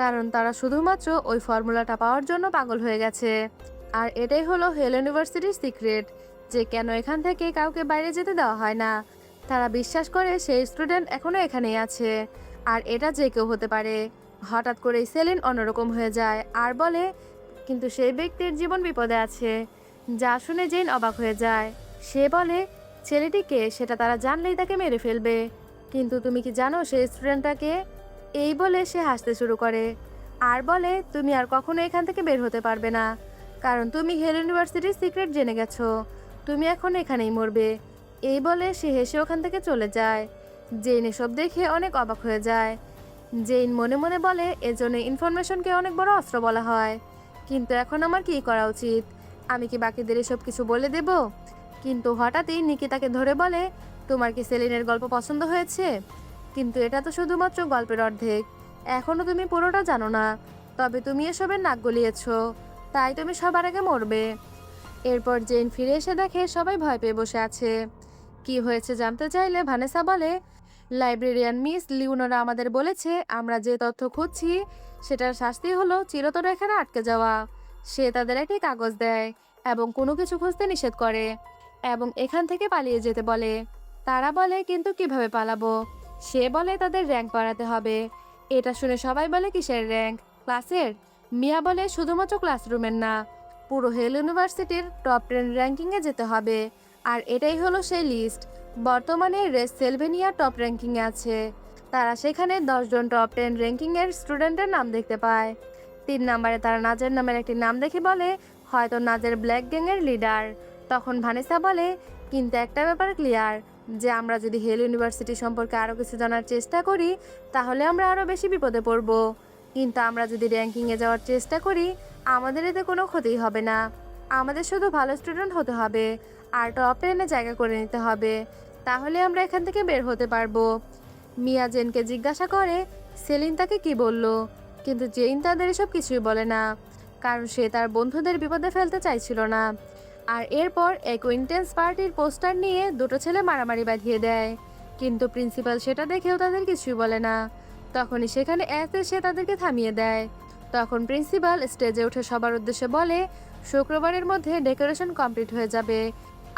কারণ তারা শুধুমাত্র ওই ফর্মুলাটা পাওয়ার জন্য পাগল হয়ে গেছে। আর এটাই হলো হেল ইউনিভার্সিটির সিক্রেট, যে কেন এখান থেকে কাউকে বাইরে যেতে দেওয়া হয় না। তারা বিশ্বাস করে সেই স্টুডেন্ট এখনও এখানেই আছে, আর এটা যে কেউ হতে পারে। হঠাৎ করেই সেলিন অন্যরকম হয়ে যায় আর বলে, কিন্তু সেই ব্যক্তির জীবন বিপদে আছে। যা শুনে জেন অবাক হয়ে যায়। সে বলে, ছেলেটিকে সেটা তারা জানলেই তাকে মেরে ফেলবে। কিন্তু তুমি কি জানো সেই স্টুডেন্টটাকে? এই বলে সে হাসতে শুরু করে আর বলে, তুমি আর কখনো এখান থেকে বের হতে পারবে না, কারণ তুমি হেল ইউনিভার্সিটির সিক্রেট জেনে গেছো। তুমি এখন এখানেই মরবে। এই বলে সে হেসে ওখান থেকে চলে যায়। জেন এসব দেখে অনেক অবাক হয়ে যায়। জেইন মনে মনে বলে, এজন্য ইনফরমেশনকে অনেক বড় অস্ত্র বলা হয়। কিন্তু এখন আমার কি করা উচিত? আমি কি বাকিদের এসব কিছু বলে দেব? কিন্তু হঠাৎই নিকি তাকে ধরে বলে, তোমার কি সেলিনের গল্প পছন্দ হয়েছে? কিন্তু এটা তো শুধুমাত্র গল্পের অর্ধেক, এখনো তুমি পুরোটা জানো না। তবে তুমি এসবের নাক গলিয়েছ, তাই তুমি সবার আগে মরবে। এরপর জেন ফিরে এসে দেখে সবাই ভয় পেয়ে বসে আছে। কি হয়েছে জানতে চাইলে ভানেসা বলে, লাইব্রেরিয়ান মিস লিওনোরা আমাদের বলেছে আমরা যে তথ্য খুঁজছি সেটার শাস্তি হলো চিরতরে এখানে আটকে যাওয়া। সে তাদের একটি কাগজ দেয় এবং কোনো কিছু খুঁজতে নিষেধ করে, এবং এখান থেকে পালিয়ে যেতে বলে। তারা বলে, কিন্তু কিভাবে পালাবো? সে বলে তাদের র্যাঙ্ক বাড়াতে হবে। এটা শুনে সবাই বলে, কিসের র্যাঙ্ক? ক্লাসের? মিয়া বলে, শুধুমাত্র ক্লাসরুমের না, পুরো হেল ইউনিভার্সিটির টপ 10 র্যাঙ্কিংয়ে যেতে হবে। আর এটাই হলো সেই লিস্ট। বর্তমানে রেস সেলভেনিয়া টপ র্যাঙ্কিংয়ে আছে। তারা সেখানে 10 জন টপ 10 র্যাঙ্কিংয়ের স্টুডেন্টের নাম দেখতে পায়। 3 নম্বরে তারা নাজের নামের একটি নাম দেখে বলে, হয়তো নাজের ব্ল্যাক গ্যাংয়ের লিডার। তখন ভানেসা বলে, কিন্তু একটা ব্যাপার ক্লিয়ার, যে আমরা যদি হেল ইউনিভার্সিটি সম্পর্কে আরও কিছু জানার চেষ্টা করি তাহলে আমরা আরও বেশি বিপদে পড়ব। কিন্তু আমরা যদি র্যাঙ্কিংয়ে যাওয়ার চেষ্টা করি আমাদের এতে কোনো ক্ষতি হবে না। আমাদের শুধু ভালো স্টুডেন্ট হতে হবে আর টপ 10-এ জায়গা করে নিতে হবে, তাহলে আমরা এখান থেকে বের হতে পারবো। মিয়া জেনকে জিজ্ঞাসা করে সেলিন তাকে কি বলল, কিন্তু জেইন তাদের এসব কিছুই বলে না, কারণ সে তার বন্ধুদের বিপদে ফেলতে চাইছিল না। আর এরপর অ্যাকোয়েন্টেন্স পার্টির পোস্টার নিয়ে দুটো ছেলে মারামারি বাঁধিয়ে দেয়, কিন্তু প্রিন্সিপাল সেটা দেখেও তাদের কিছুই বলে না। তখনই সেখানে সে তাদেরকে থামিয়ে দেয়। তখন প্রিন্সিপাল স্টেজে উঠে সবার উদ্দেশ্যে বলে, শুক্রবারের মধ্যে ডেকোরেশন কমপ্লিট হয়ে যাবে,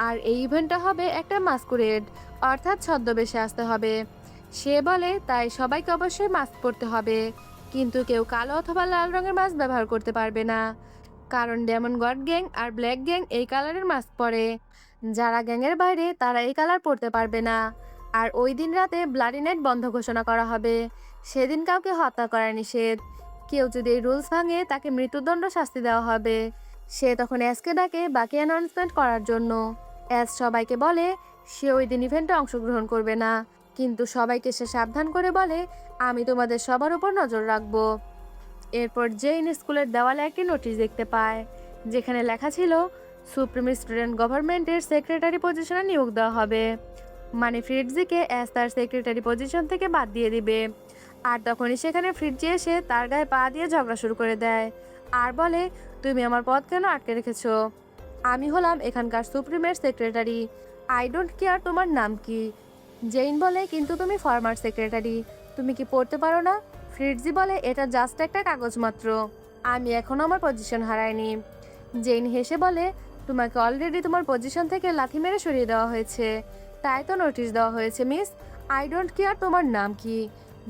আর এই ইভেন্টটা হবে একটা মাস্কুরেড, অর্থাৎ ছদ্মবেশে আসতে হবে। সে বলে, তাই সবাইকে অবশ্যই মাস্ক পরতে হবে, কিন্তু কেউ কালো অথবা লাল রঙের মাস্ক ব্যবহার করতে পারবে না, কারণ ডেমন গড গ্যাং আর ব্ল্যাক গ্যাং এই কালারের মাস্ক পরে। যারা গ্যাংয়ের বাইরে তারা এই কালার পরতে পারবে না। আর ওই দিন রাতে ব্লাডি নাইট বন্ধ ঘোষণা করা হবে। সেদিন কাউকে হত্যা করা নিষেধ। কেউ যদি এই রুলস ভাঙে তাকে মৃত্যুদণ্ড শাস্তি দেওয়া হবে। সে তখন অ্যাসকে ডাকে বাকি অ্যানাউন্সমেন্ট করার জন্য। অ্যাস সবাইকে বলে সে ওই দিন ইভেন্টে অংশগ্রহণ করবে না, কিন্তু সবাইকে সে সাবধান করে বলে আমি তোমাদের সবার উপর নজর রাখবো। এরপর জেইন স্কুলের দেওয়ালে একটি নোটিশ দেখতে পায়, যেখানে লেখা ছিল সুপ্রিম স্টুডেন্ট গভর্নমেন্টের সেক্রেটারি পজিশনে নিয়োগ দেওয়া হবে। মানে ফ্রিটজিকে অ্যাস তার সেক্রেটারি পজিশন থেকে বাদ দিয়ে দিবে। আর তখনই সেখানে ফ্রিটজি এসে তার গায়ে পা দিয়ে ঝগড়া শুরু করে দেয় আর বলে তুমি আমার পদ কেন আটকে রেখেছো? আমি হলাম এখানকার সুপ্রিমের সেক্রেটারি, আই ডোন্ট কেয়ার তোমার নাম কি। জেইন বলে কিন্তু তুমি ফর্মার সেক্রেটারি, তুমি কি পড়তে পারো না? ফ্রিটজি বলে এটা জাস্ট একটা কাগজ মাত্র, আমি এখনো আমার পজিশন হারাইনি। জেইন হেসে বলে তোমাকে অলরেডি তোমার পজিশন থেকে লাথি মেরে সরিয়ে দেওয়া হয়েছে, তাই তো নোটিশ দেওয়া হয়েছে মিস, আই ডোন্ট কেয়ার তোমার নাম কি।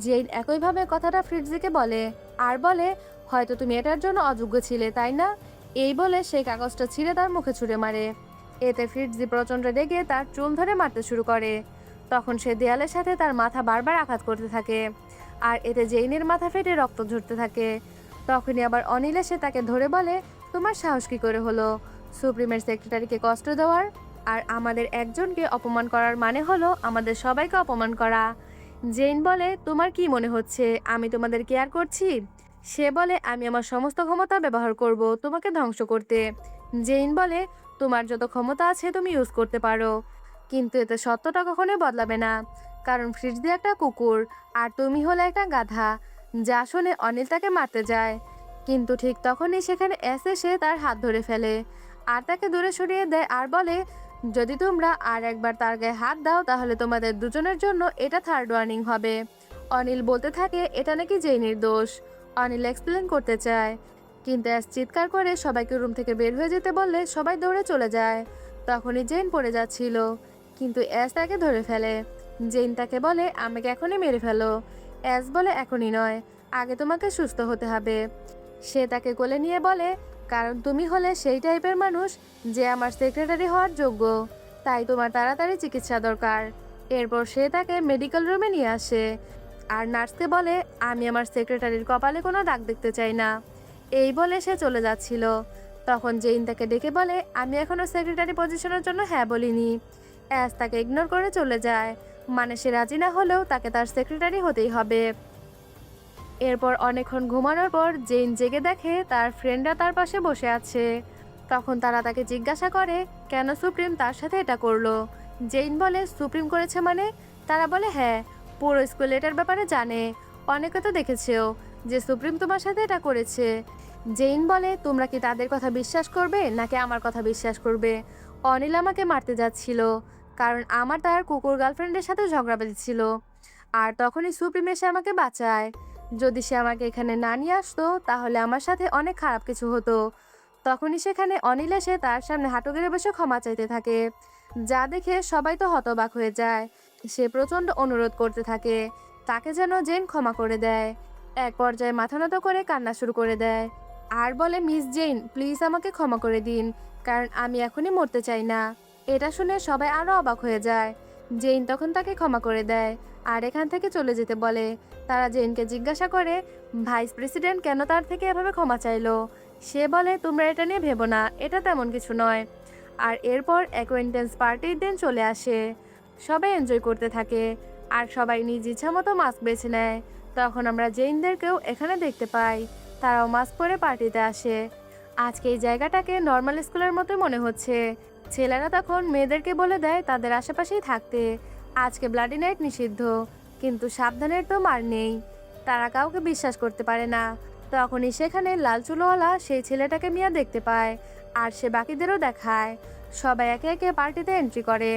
জেইন একইভাবে কথাটা ফ্রিটজিকে বলে আর বলে হয়তো তুমি এটার জন্য অযোগ্য ছিলে তাই না? এই বলে সেই কাগজটা ছিঁড়ে তার মুখে ছুঁড়ে মারে। এতে ফ্রিটজি প্রচণ্ড রেগে তার চুল ধরে মারতে শুরু করে। তখন সে দেয়ালের সাথে তার মাথা বারবার আঘাত করতে থাকে আর এতে জেইনের মাথা ফেটে রক্ত ঝরতে থাকে। তখনই আবার অনিল এসে তাকে ধরে বলে তোমার সাহস কি করে হলো সুপ্রিমের সেক্রেটারিকে কষ্ট দেওয়ার? আর আমাদের একজনকে অপমান করার মানে হলো আমাদের সবাইকে অপমান করা। জেইন বলে তোমার কি মনে হচ্ছে আমি তোমাদের কেয়ার করছি? সে বলে আমি আমার সমস্ত ক্ষমতা ব্যবহার করব তোমাকে ধ্বংস করতে। জেইন বলে তোমার যত ক্ষমতা আছে তুমি ইউজ করতে পারো, কিন্তু এতে সত্যটা কখনোই বদলাবে না, কারণ ফ্রিটজি একটা কুকুর আর তুমি হলে একটা গাধা। যা শুনে অনিল তাকে মারতে যায়, কিন্তু ঠিক তখনই সেখানে এসে তার হাত ধরে ফেলে আর তাকে দূরে সরিয়ে দেয় আর বলে যদি তোমরা আর একবার তার গায়ে হাত দাও তাহলে তোমাদের দুজনের জন্য এটা থার্ড ওয়ার্নিং হবে। অনিল বলতে থাকে এটা নাকি জেইনের দোষ। অনিল এক্সপ্লেন করতে চায়, কিন্তু অ্যাশ চিৎকার করে সবাইকে রুম থেকে বের হয়ে যেতে বললে সবাই দৌড়ে চলে যায়। তখনই জেইন পড়ে যাচ্ছিল, কিন্তু অ্যাশ তাকে ধরে ফেলে। জেইন তাকে বলে আমাকে এখনই মেরে ফেলো। অ্যাশ বলে এখনই নয়, আগে তোমাকে সুস্থ হতে হবে। সে তাকে কোলে নিয়ে বলে কারণ তুমি হলে সেই টাইপের মানুষ যে আমার সেক্রেটারি হওয়ার যোগ্য, তাই তোমার তাড়াতাড়ি চিকিৎসা দরকার। এরপর সে তাকে মেডিকেল রুমে নিয়ে আসে আর নার্সকে বলে আমি আমার সেক্রেটারির কপালে কোনো দাগ দেখতে চাই না। এই বলে সে চলে যাচ্ছিল, তখন জেইন তাকে ডেকে বলে আমি এখনো সেক্রেটারি পজিশনের জন্য হ্যাঁ বলিনি। অ্যাশ তাকে ইগনোর করে চলে যায়, মানে সে রাজি না হলেও তাকে তার সেক্রেটারি হতেই হবে। এরপর অনেকক্ষণ ঘুমানোর পর জেইন জেগে দেখে তার ফ্রেন্ডরা তার পাশে বসে আছে। তখন তারা তাকে জিজ্ঞাসা করে কেন সুপ্রিম তার সাথে এটা করলো। জেইন বলে সুপ্রিম করেছে মানে? তারা বলে হ্যাঁ, পুরো স্কুল এটার ব্যাপারে জানে, অনেকে তো দেখেছেও যে সুপ্রিম তোমার সাথে এটা করেছে। জেইন বলে তোমরা কি তাদের কথা বিশ্বাস করবে নাকি আমার কথা বিশ্বাস করবে? অনিল আমাকে মারতে যাচ্ছিল কারণ আমার তার কুকুর গার্লফ্রেন্ডের সাথে ঝগড়া বেঁধেছিল, আর তখনই সুপ্রিম এসে আমাকে বাঁচায়। যদি সে আমাকে এখানে না নিয়ে আসতো তাহলে আমার সাথে অনেক খারাপ কিছু হতো। তখনই সেখানে অনিল এসে তার সামনে হাঁটু গেড়ে বসে ক্ষমা চাইতে থাকে, যা দেখে সবাই তো হতবাক হয়ে যায়। সে প্রচণ্ড অনুরোধ করতে থাকে তাকে যেন জেন ক্ষমা করে দেয়। এক পর্যায়ে মাথা নত করে কান্না শুরু করে দেয় আর বলে মিস জেন প্লিজ আমাকে ক্ষমা করে দিন, কারণ আমি এখনই মরতে চাই না। এটা শুনে সবাই আরও অবাক হয়ে যায়। জেইন তখন তাকে ক্ষমা করে দেয় আর এখান থেকে চলে যেতে বলে। তারা জেইনকে জিজ্ঞাসা করে ভাইস প্রেসিডেন্ট কেন তার থেকে এভাবে ক্ষমা চাইলো। সে বলে তোমরা এটা নিয়ে ভেবো না, এটা তেমন কিছু নয়। আর এরপর অ্যাকোয়েন্টেন্স পার্টির দিন চলে আসে, সবাই এনজয় করতে থাকে আর সবাই নিজ ইচ্ছা মতো মাস্ক বেছে নেয়। তখন আমরা জেইনদেরকেও এখানে দেখতে পাই, তারাও মাস্ক পরে পার্টিতে আসে। আজকে এই জায়গাটাকে নর্মাল স্কুলের মতো মনে হচ্ছে। ছেলেরা তখন মেয়েদেরকে বলে দেয় তাদের আশেপাশেই থাকতে, আজকে ব্লাডি নাইট নিষিদ্ধ, কিন্তু সাবধানের তো মার নেই। তারা কাউকে বিশ্বাস করতে পারে না। তখনই সেখানে লাল চুলওয়ালা সেই ছেলেটাকে মিয়া দেখতে পায় আর সে বাকিদেরও দেখায়। সবাই একে একে পার্টিতে এন্ট্রি করে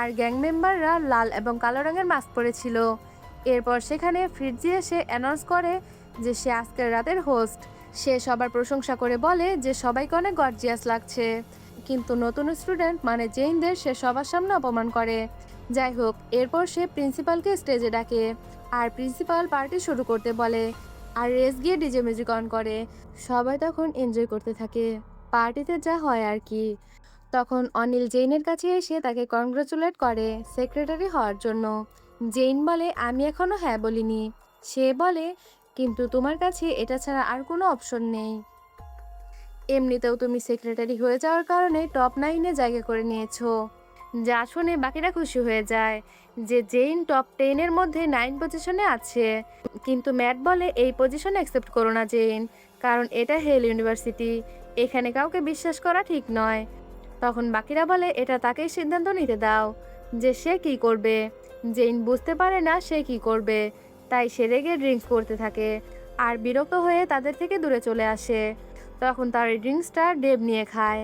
আর গ্যাং মেম্বাররা লাল এবং কালো রঙের মাস্ক পরেছিল। এরপর সেখানে ফ্রিটজি এসে অ্যানাউন্স করে যে সে আজকের রাতের হোস্ট। সে সবার প্রশংসা করে বলে যে সবাইকে অনেক গর্জিয়াস লাগছে, কিন্তু নতুন স্টুডেন্ট মানে জেইনদের সে সবার সামনে অপমান করে। যাই হোক, এরপর সে প্রিন্সিপালকে স্টেজে ডাকে আর প্রিন্সিপাল পার্টি শুরু করতে বলে আর রেস গিয়ে ডিজে মিউজিক অন করে। সবাই তখন এনজয় করতে থাকে, পার্টিতে যা হয় আর কি। তখন অনিল জেইনের কাছে এসে তাকে কংগ্রাচুলেট করে সেক্রেটারি হওয়ার জন্য। জেইন বলে আমি এখনো হ্যাঁ বলিনি, সে বলে, কিন্তু তোমার কাছে এটা ছাড়া আর কোনো অপশন নেই। এমনিতেও তুমি সেক্রেটারি হয়ে যাওয়ার কারণে টপ 9-এ জায়গা করে নিয়েছো। যা শুনে বাকিরা খুশি হয়ে যায় যে জেইন টপ 10-এর মধ্যে 9 পজিশনে আছে। কিন্তু ম্যাট বলে, এই পজিশন অ্যাকসেপ্ট করো না জেইন, কারণ এটা হেল ইউনিভার্সিটি, এখানে কাউকে বিশ্বাস করা ঠিক নয়। তখন বাকিরা বলে, এটা তাকেই সিদ্ধান্ত নিতে দাও যে সে কি করবে। জেইন বুঝতে পারে না সে কি করবে, তাই সে রেগে ড্রিঙ্কস করতে থাকে আর বিরক্ত হয়ে তাদের থেকে দূরে চলে আসে। তখন তার ওই ড্রিঙ্কসটা ডেভ নিয়ে খায়।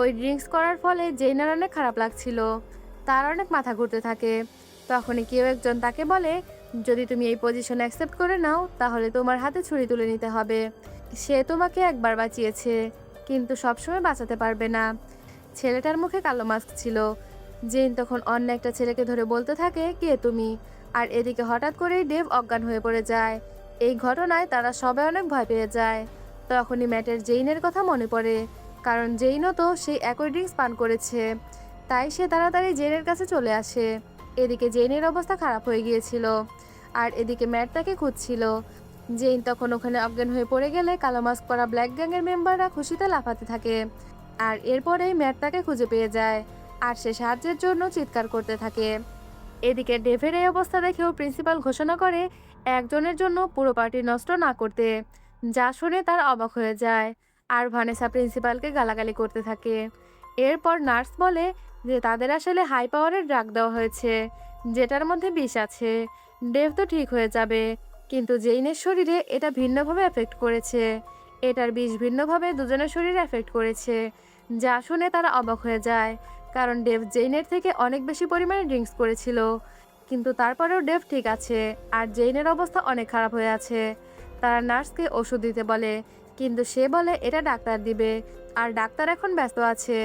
ওই ড্রিঙ্কস করার ফলে জেইনার অনেক খারাপ লাগছিল, তার অনেক মাথা ঘুরতে থাকে। তখনই কেউ একজন তাকে বলে, যদি তুমি এই পজিশন অ্যাকসেপ্ট করে নাও তাহলে তোমার হাতে ছুরি তুলে নিতে হবে। সে তোমাকে একবার বাঁচিয়েছে, কিন্তু সবসময় বাঁচাতে পারবে না। ছেলেটার মুখে কালো মাস্ক ছিল। জেইন তখন অন্য একটা ছেলেকে ধরে বলতে থাকে, কে তুমি? আর এদিকে হঠাৎ করেই ডেভ অজ্ঞান হয়ে পড়ে যায়। এই ঘটনায় তারা সবাই অনেক ভয় পেয়ে যায়। তখনই ম্যাটের জেইনের কথা মনে পড়ে, কারণ জেইনও তো সেই একই ড্রিঙ্কস পান করেছে। তাই সে তাড়াতাড়ি জেনের কাছে চলে আসে। এদিকে জেনের অবস্থা খারাপ হয়ে গিয়েছিল, আর এদিকে ম্যাট তাকে খুঁজছিল। জেইন তখন ওখানে অজ্ঞান হয়ে পড়ে গেলে কালো মাস্ক পরা ব্ল্যাক গ্যাংয়ের মেম্বাররা খুশিতে লাফাতে থাকে। আর এরপরেই ম্যাট তাকে খুঁজে পেয়ে যায়, আর সে সাহায্যের জন্য চিৎকার করতে থাকে। এদিকে ডেভের এই অবস্থা দেখেও প্রিন্সিপাল ঘোষণা করে একজনের জন্য পুরো পার্টি নষ্ট না করতে, যা শুনে তার অবাক হয়ে যায়। আর ভানেসা প্রিন্সিপালকে গালাগালি করতে থাকে। এরপর নার্স বলে যে তাদের আসলে হাই পাওয়ারের ড্রাগ দেওয়া হয়েছে, যেটার মধ্যে বিষ আছে। ডেভ তো ঠিক হয়ে যাবে, কিন্তু জেইনের শরীরে এটা ভিন্নভাবে এফেক্ট করেছে। এটার বিষ ভিন্নভাবে দুজনের শরীরে এফেক্ট করেছে, যা শুনে তারা অবাক হয়ে যায়। কারণ ডেভ জেইনের থেকে অনেক বেশি পরিমাণে ড্রিঙ্কস করেছিল, কিন্তু তারপরেও ডেভ ঠিক আছে, আর জেইনের অবস্থা অনেক খারাপ হয়ে আছে। তারা নার্সকে ওষুধ দিতে বলে, কিন্তু সে বলে এটা ডাক্তার দিবে, আর ডাক্তার এখন ব্যস্ত আছে।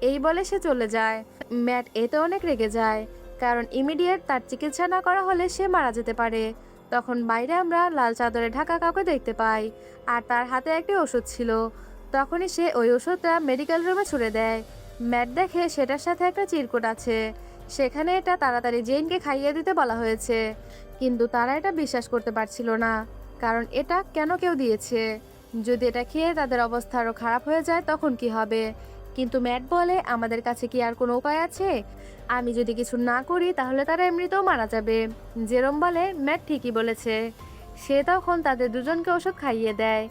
এই বলে সে চলে যায়। ম্যাট এতে অনেক রেগে যায়, কারণ ইমিডিয়েট তার চিকিৎসা না করা হলে সে মারা যেতে পারে। তখন বাইরে আমরা লাল চাদরে ঢাকা কাউকে দেখতে পাই, আর তার হাতে একটি ওষুধ ছিল। তখনই সে ওই ওষুধটা মেডিকেল রুমে ছুড়ে দেয়। ম্যাট দেখে সেটার সাথে একটা চিরকুট আছে, সেখানে এটা তাড়াতাড়ি জেইনকে খাইয়ে দিতে বলা হয়েছে। কিন্তু তারা এটা বিশ্বাস করতে পারছিল না, কারণ এটা কেন কেউ দিয়েছে। যদি এটা খেয়ে তাদের অবস্থা আরও খারাপ হয়ে যায় তখন কি হবে। কিন্তু ম্যাট বলে, আমাদের কাছে কি আর কোনো উপায় আছে? আমি যদি কিছু না করি তাহলে তারা এমনিতেও মারা যাবে। জেরম বলে, ম্যাট ঠিকই বলেছে। সে তখন তাদের দুজনকে ওষুধ খাইয়ে দেয়।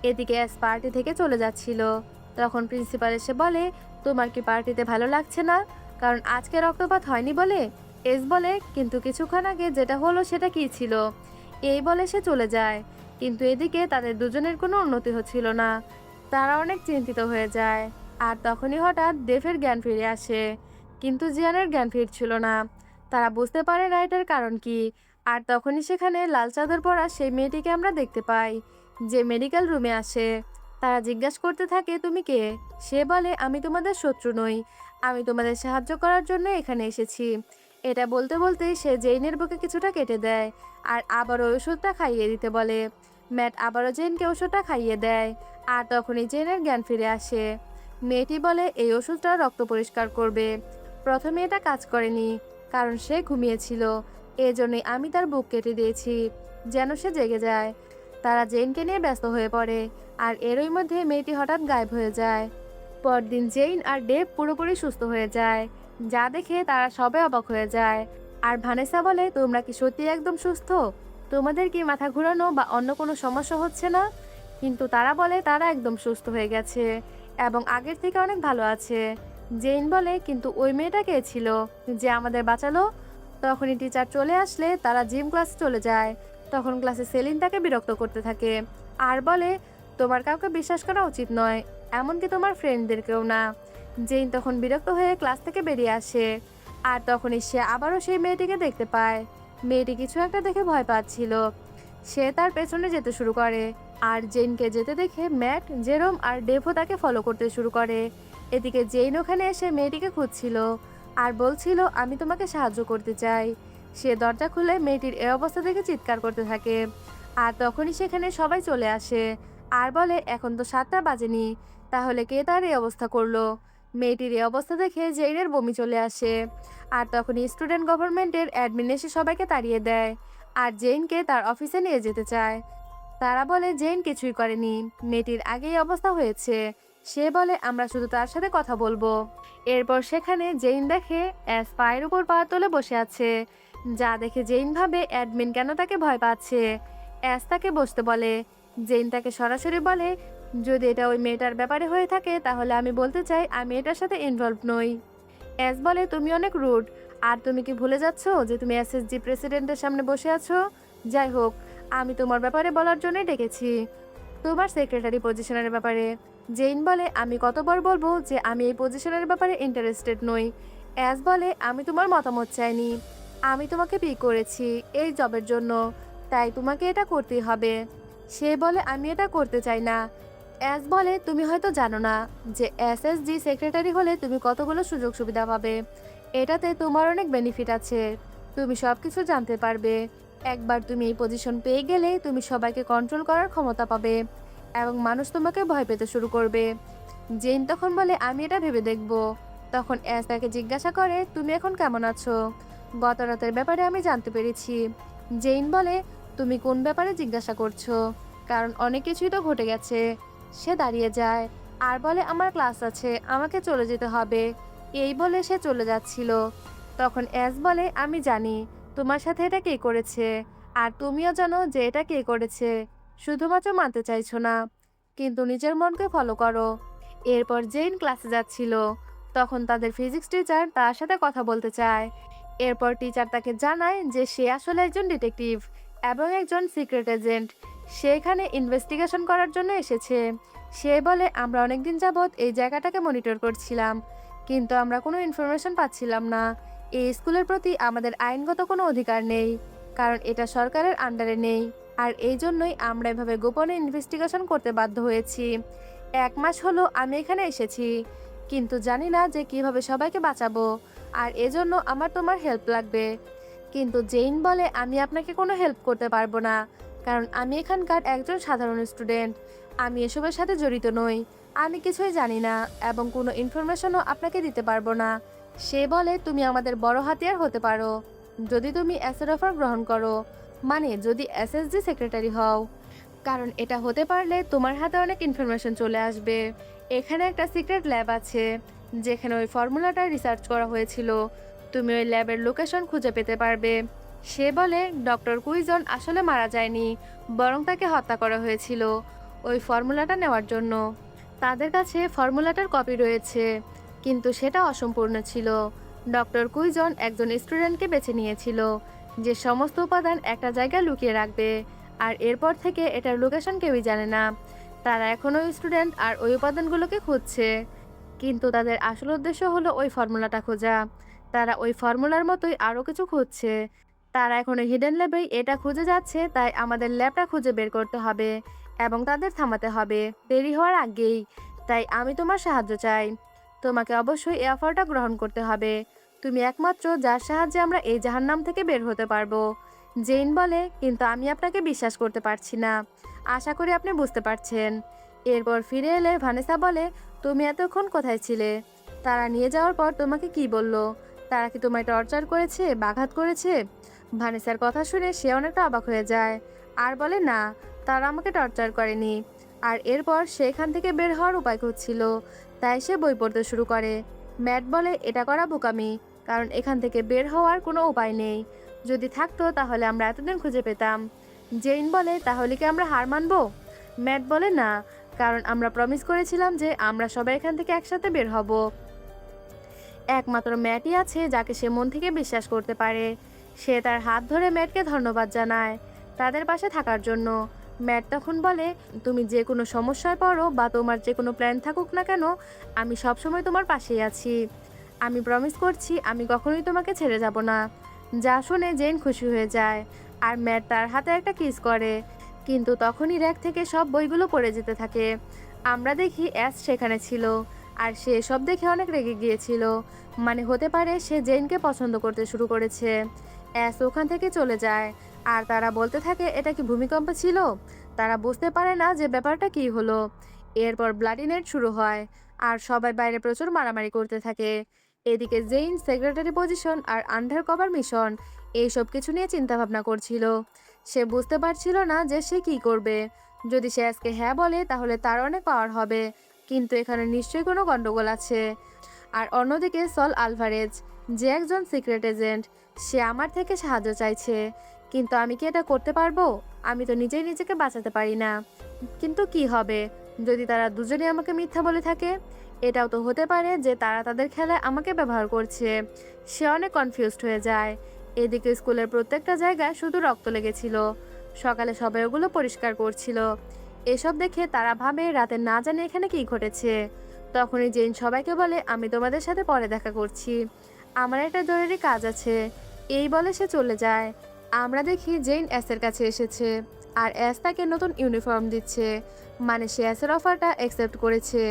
এদিকে অ্যাস পার্টি থেকে চলে যাচ্ছিল, তখন প্রিন্সিপাল এসে বলে, তোমার কি পার্টিতে ভালো লাগছে না, কারণ আজকে রক্তপাত হয়নি বলে? এস বলে, কিন্তু কিছুক্ষণ আগে যেটা হলো সেটা কি ছিল? এই বলে সে চলে যায়। কিন্তু এদিকে তাদের দুজনের কোনো উন্নতি হচ্ছিল না। তারা অনেক চিন্তিত হয়ে যায়। আর তখনই হঠাৎ ডেভের জ্ঞান ফিরে আসে, কিন্তু জিয়ানের জ্ঞান ফিরছিল না। তারা বুঝতে পারে না এটার কারণ কি। আর তখনই সেখানে লাল চাদর পরা সেই মেয়েটিকে আমরা দেখতে পাই, যে মেডিকেল রুমে আসে। তারা জিজ্ঞাসা করতে থাকে, তুমি কে? সে বলে, আমি তোমাদের শত্রু নই, আমি তোমাদের সাহায্য করার জন্য এখানে এসেছি। এটা বলতে বলতেই সে জেইনের বুকে কিছুটা কেটে দেয়, আর আবারও ওষুধটা খাইয়ে দিতে বলে। ম্যাট আবারও জেইনকে ওষুধটা খাইয়ে দেয়, আর তখনই জেইনের জ্ঞান ফিরে আসে। মেয়েটি বলে, এই ওষুধটা রক্ত পরিষ্কার করবে। প্রথমে এটা কাজ করেনি, কারণ সে ঘুমিয়েছিল। এজন্যই আমি তার বুক কেটে দিয়েছি, যেন সে জেগে যায়। তারা জেইনকে নিয়ে ব্যস্ত হয়ে পড়ে, আর এরই মধ্যে মেয়েটি হঠাৎ গায়েব হয়ে যায়। পরদিন জেইন আর ডেভ পুরোপুরি সুস্থ হয়ে যায়, যা দেখে তারা সবাই অবাক হয়ে যায়। আর ভানেসা বলে, তোমরা কি সত্যি একদম সুস্থ? তোমাদের কি মাথা ঘোরানো বা অন্য কোনো সমস্যা হচ্ছে না? কিন্তু তারা বলে তারা একদম সুস্থ হয়ে গেছে এবং আগের থেকে অনেক ভালো আছে। জেইন বলে, কিন্তু ওই মেয়েটা কে ছিল যে আমাদের বাঁচালো? তখনই টিচার চলে আসলে তারা জিম ক্লাসে চলে যায়। তখন ক্লাসে সেলিন তাকে বিরক্ত করতে থাকে আর বলে, তোমার কাউকে বিশ্বাস করা উচিত নয়, এমনকি তোমার ফ্রেন্ডদেরকেও না। জেইন তখন বিরক্ত হয়ে ক্লাস থেকে বেরিয়ে আসে। আর তখনই সে আবারও সেই মেয়েটিকে দেখতে পায়। মেয়েটি কিছু একটা দেখে ভয় পাচ্ছিল। সে তার পেছনে যেতে শুরু করে, আর জেইনকে যেতে দেখে ম্যাট, জেরোম আর ডেভও তাকে ফলো করতে শুরু করে। এদিকে জেইন ওখানে এসে মেয়েটিকে খুঁজছিল আর বলছিল, আমি তোমাকে সাহায্য করতে চাই। সে দরজা খুলে মেয়েটির এই অবস্থা দেখে চিৎকার করতে থাকে। আর তখনই সেখানে সবাই চলে আসে আর বলে, এখন তো 7টা বাজেনি, তাহলে কে তার এই অবস্থা করলো? মেয়েটির এই অবস্থা দেখে জেইনের বমি চলে আসে। আর তখনই স্টুডেন্ট গভর্নমেন্টের অ্যাডমিন এসে সবাইকে তাড়িয়ে দেয়। আর জেইনকে তার অফিসে নিয়ে যেতে চায়। তারা বলে জেইন কিছুই করেনি, মেয়েটির আগেই অবস্থা হয়েছে। সে বলে আমরা শুধু তার সাথে কথা বলবো। এরপর সেখানে জেইন দেখে অ্যাস পায়ের উপর পা তুলে বসে আছে, যা দেখে জেইন ভাবে অ্যাডমিন কেন তাকে ভয় পাচ্ছে। অ্যাস তাকে বসতে বলে। জেইন তাকে সরাসরি বলে যদি এটা ওই মেয়েটার ব্যাপারে হয়ে থাকে তাহলে আমি বলতে চাই আমি এটার সাথে ইনভলভ নই। অ্যাস বলে তুমি অনেক রুড, আর তুমি কি ভুলে যাচ্ছ যে তুমি এসএসজি প্রেসিডেন্টের সামনে বসে আছো? যাই হোক, আমি তোমার ব্যাপারে বলার জন্যই ডেকেছি, তোমার সেক্রেটারি পজিশনের ব্যাপারে। জেইন বলে আমি কতবার বলবো যে আমি এই পজিশনের ব্যাপারে ইন্টারেস্টেড নই। অ্যাস বলে আমি তোমার মতামত চাইনি, আমি তোমাকে পিক করেছি এই জবের জন্য, তাই তোমাকে এটা করতেই হবে। সে বলে আমি এটা করতে চাই না। অ্যাস বলে তুমি হয়তো জানো না যে এসএসজি সেক্রেটারি হলে তুমি কতগুলো সুযোগ সুবিধা পাবে। এটাতে তোমার অনেক বেনিফিট আছে, তুমি সব কিছু জানতে পারবে। একবার তুমি এই পজিশন পেয়ে গেলে তুমি সবাইকে কন্ট্রোল করার ক্ষমতা পাবে এবং মানুষ তোমাকে ভয় পেতে শুরু করবে। জেইন তখন বলে আমি এটা ভেবে দেখব। তখন অ্যাস তাকে জিজ্ঞাসা করে তুমি এখন কেমন আছো? গত রাতের ব্যাপারে আমি জানতে পেরেছি। জেইন বলে তুমি কোন ব্যাপারে জিজ্ঞাসা করছো, কারণ অনেক কিছুই তো ঘটে গেছে। সে দাঁড়িয়ে যায় আর বলে আমার ক্লাস আছে, আমাকে চলে যেতে হবে। এই বলে সে চলে যাচ্ছিল। তখন অ্যাস বলে আমি জানি তোমার সাথে এটা কে করেছে, আর তুমিও জানো যে এটা কে করেছে, শুধুমাত্র মানতে চাইছো না, কিন্তু নিজের মনকে ফলো করো। এরপর জেইন ক্লাসে যাচ্ছিল, তখন তাদের ফিজিক্স টিচার তার সাথে কথা বলতে চায়। এরপর টিচার তাকে জানায় যে সে আসলে একজন ডিটেকটিভ এবং একজন সিক্রেট এজেন্ট, সে এখানে ইনভেস্টিগেশন করার জন্য এসেছে। সে বলে আমরা অনেকদিন যাবৎ এই জায়গাটাকে মনিটর করছিলাম, কিন্তু আমরা কোনো ইনফরমেশন পাচ্ছিলাম না। এই স্কুলের প্রতি আমাদের আইনগত কোনো অধিকার নেই, কারণ এটা সরকারের আন্ডারে নেই, আর এই জন্যই আমরা এভাবে গোপনে ইনভেস্টিগেশন করতে বাধ্য হয়েছি। 1 মাস হলো আমি এখানে এসেছি, কিন্তু জানি না যে কিভাবে সবাইকে বাঁচাবো, আর এজন্য আমার তোমার হেল্প লাগবে। কিন্তু জেইন বলে আমি আপনাকে কোনো হেল্প করতে পারবো না, কারণ আমি এখানকার একজন সাধারণ স্টুডেন্ট, আমি এসবের সাথে জড়িত নই, আমি কিছুই জানি না এবং কোনো ইনফরমেশনও আপনাকে দিতে পারবো না। সে বলে তুমি আমাদের বড় হাতিয়ার হতে পারো যদি তুমি অ্যাসের অফার গ্রহণ করো, মানে যদি এসএসজি সেক্রেটারি হও, কারণ এটা হতে পারলে তোমার হাতে অনেক ইনফরমেশন চলে আসবে। এখানে একটা সিক্রেট ল্যাব আছে যেখানে ওই ফর্মুলাটা রিসার্চ করা হয়েছিল, তুমি ওই ল্যাবের লোকেশন খুঁজে পেতে পারবে। সে বলে ডক্টর কুইজন আসলে মারা যায়নি, বরং তাকে হত্যা করা হয়েছিল ওই ফর্মুলাটা নেওয়ার জন্য। তাদের কাছে ফর্মুলাটার কপি রয়েছে, কিন্তু সেটা অসম্পূর্ণ ছিল। ডক্টর কুইজন একজন স্টুডেন্টকে বেছে নিয়েছিল যে সমস্ত উপাদান একটা জায়গায় লুকিয়ে রাখবে, আর এরপর থেকে এটার লোকেশন কেউই জানে না। তারা এখনও স্টুডেন্ট আর ওই উপাদানগুলোকে খুঁজছে, কিন্তু তাদের আসল উদ্দেশ্য হলো ওই ফর্মুলাটা খোঁজা। তারা ওই ফর্মুলার মতোই আরও কিছু খুঁজছে। তারা এখন হিডেন ল্যাবেই এটা খুঁজে যাচ্ছে, তাই আমাদের ল্যাবটা খুঁজে বের করতে হবে এবং তাদের থামাতে হবে দেরি হওয়ার আগেই। তাই আমি তোমার সাহায্য চাই, তোমাকে অবশ্যই এই অফারটা গ্রহণ করতে হবে, তুমি একমাত্র যার সাহায্যে আমরা এই জাহান্নাম থেকে বের হতে পারবো। জেইন বলে কিন্তু আমি আপনাকে বিশ্বাস করতে পারছি না, আশা করি আপনি বুঝতে পারছেন। এরপর ফিরে এলে ভানেসা বলে তুমি এতক্ষণ কোথায় ছিলে? তারা নিয়ে যাওয়ার পর তোমাকে কি বলল? তারা কি তোমায় টর্চার করেছে, বাঘাত করেছে? ভানেসার কথা শুনে সে অনেকটা অবাক হয়ে যায় আর বলে না, তারা আমাকে টর্চার করেনি। আর এরপর সে এখান থেকে বের হওয়ার উপায় খুঁজছিল, তাই সে বই পড়তে শুরু করে। ম্যাট বলে এটা করা বোকামি, কারণ এখান থেকে বের হওয়ার কোনো উপায় নেই, যদি থাকতো তাহলে আমরা এতদিন খুঁজে পেতাম। জেইন বলে তাহলে কি আমরা হার মানবো? ম্যাট বলে না, কারণ আমরা প্রমিস করেছিলাম যে আমরা সবাই এখান থেকে একসাথে বের হব। একমাত্র ম্যাটই আছে যাকে সে মন থেকে বিশ্বাস করতে পারে। সে তার হাত ধরে ম্যাটকে ধন্যবাদ জানায় তাদের পাশে থাকার জন্য। ম্যাট তখন বলে তুমি যে কোনো সমস্যায় পড়ো বা তোমার যে কোনো প্ল্যান থাকুক না কেন, আমি সবসময় তোমার পাশেই আছি। আমি প্রমিস করছি আমি কখনোই তোমাকে ছেড়ে যাব না। যা শুনে জেন খুশি হয়ে যায় আর ম্যাট তার হাতে একটা কিস করে, কিন্তু তখনই র্যাক থেকে সব বইগুলো পড়ে যেতে থাকে। আমরা দেখি অ্যাশ সেখানে ছিল আর সে সব দেখে অনেক রেগে গিয়েছিল, মানে হতে পারে সে জেনকে পছন্দ করতে শুরু করেছে। অ্যাশ ওখান থেকে চলে যায় আর তারা বলতে থাকে এটা কি ভূমিকম্প ছিল? তারা বুঝতে পারে না যে ব্যাপারটা কি হলো। এরপর ব্লাডি নাইট শুরু হয় আর সবাই বাইরে প্রচুর মারামারি করতে থাকে। এদিকে জেইন সেক্রেটারি পজিশন আর আন্ডার কভার মিশন এইসব কিছু নিয়ে চিন্তা ভাবনা করছিল। সে বুঝতে পারছিল না যে সে কি করবে। যদি সে আজকে হ্যাঁ বলে তাহলে তার অনেক পাওয়ার হবে, কিন্তু এখানে নিশ্চয়ই কোনো গন্ডগোল আছে। আর অন্যদিকে সল আলভারেজ, যে একজন সিক্রেট এজেন্ট, সে আমার থেকে সাহায্য চাইছে। কিন্তু আমি কি এটা করতে পারবো? আমি তো নিজেই নিজেকে বাঁচাতে পারি না। কিন্তু কি হবে যদি তারা দুজনেই আমাকে মিথ্যা বলে থাকে? এটাও তো হতে পারে যে তারা তাদের খেলায় আমাকে ব্যবহার করছে। সে অনেক কনফিউজড হয়ে যায়। এদিকে স্কুলের প্রত্যেকটা জায়গায় শুধু রক্ত লেগেছিল। সকালে সবাই ওগুলো পরিষ্কার করছিল। এসব দেখে তারা ভাবে রাতে না জানে এখানে কি ঘটেছে। তখনই জেন সবাইকে বলে, আমি তোমাদের সাথে পরে দেখা করছি, আমার একটা জরুরি কাজ আছে। এই বলে সে চলে যায়। আমরা দেখি জেন এসের কাছে এসেছে, আর এস তাকে নতুন ইউনিফর্ম দিচ্ছে। মানে সে এসের অফারটা অ্যাকসেপ্ট করেছে।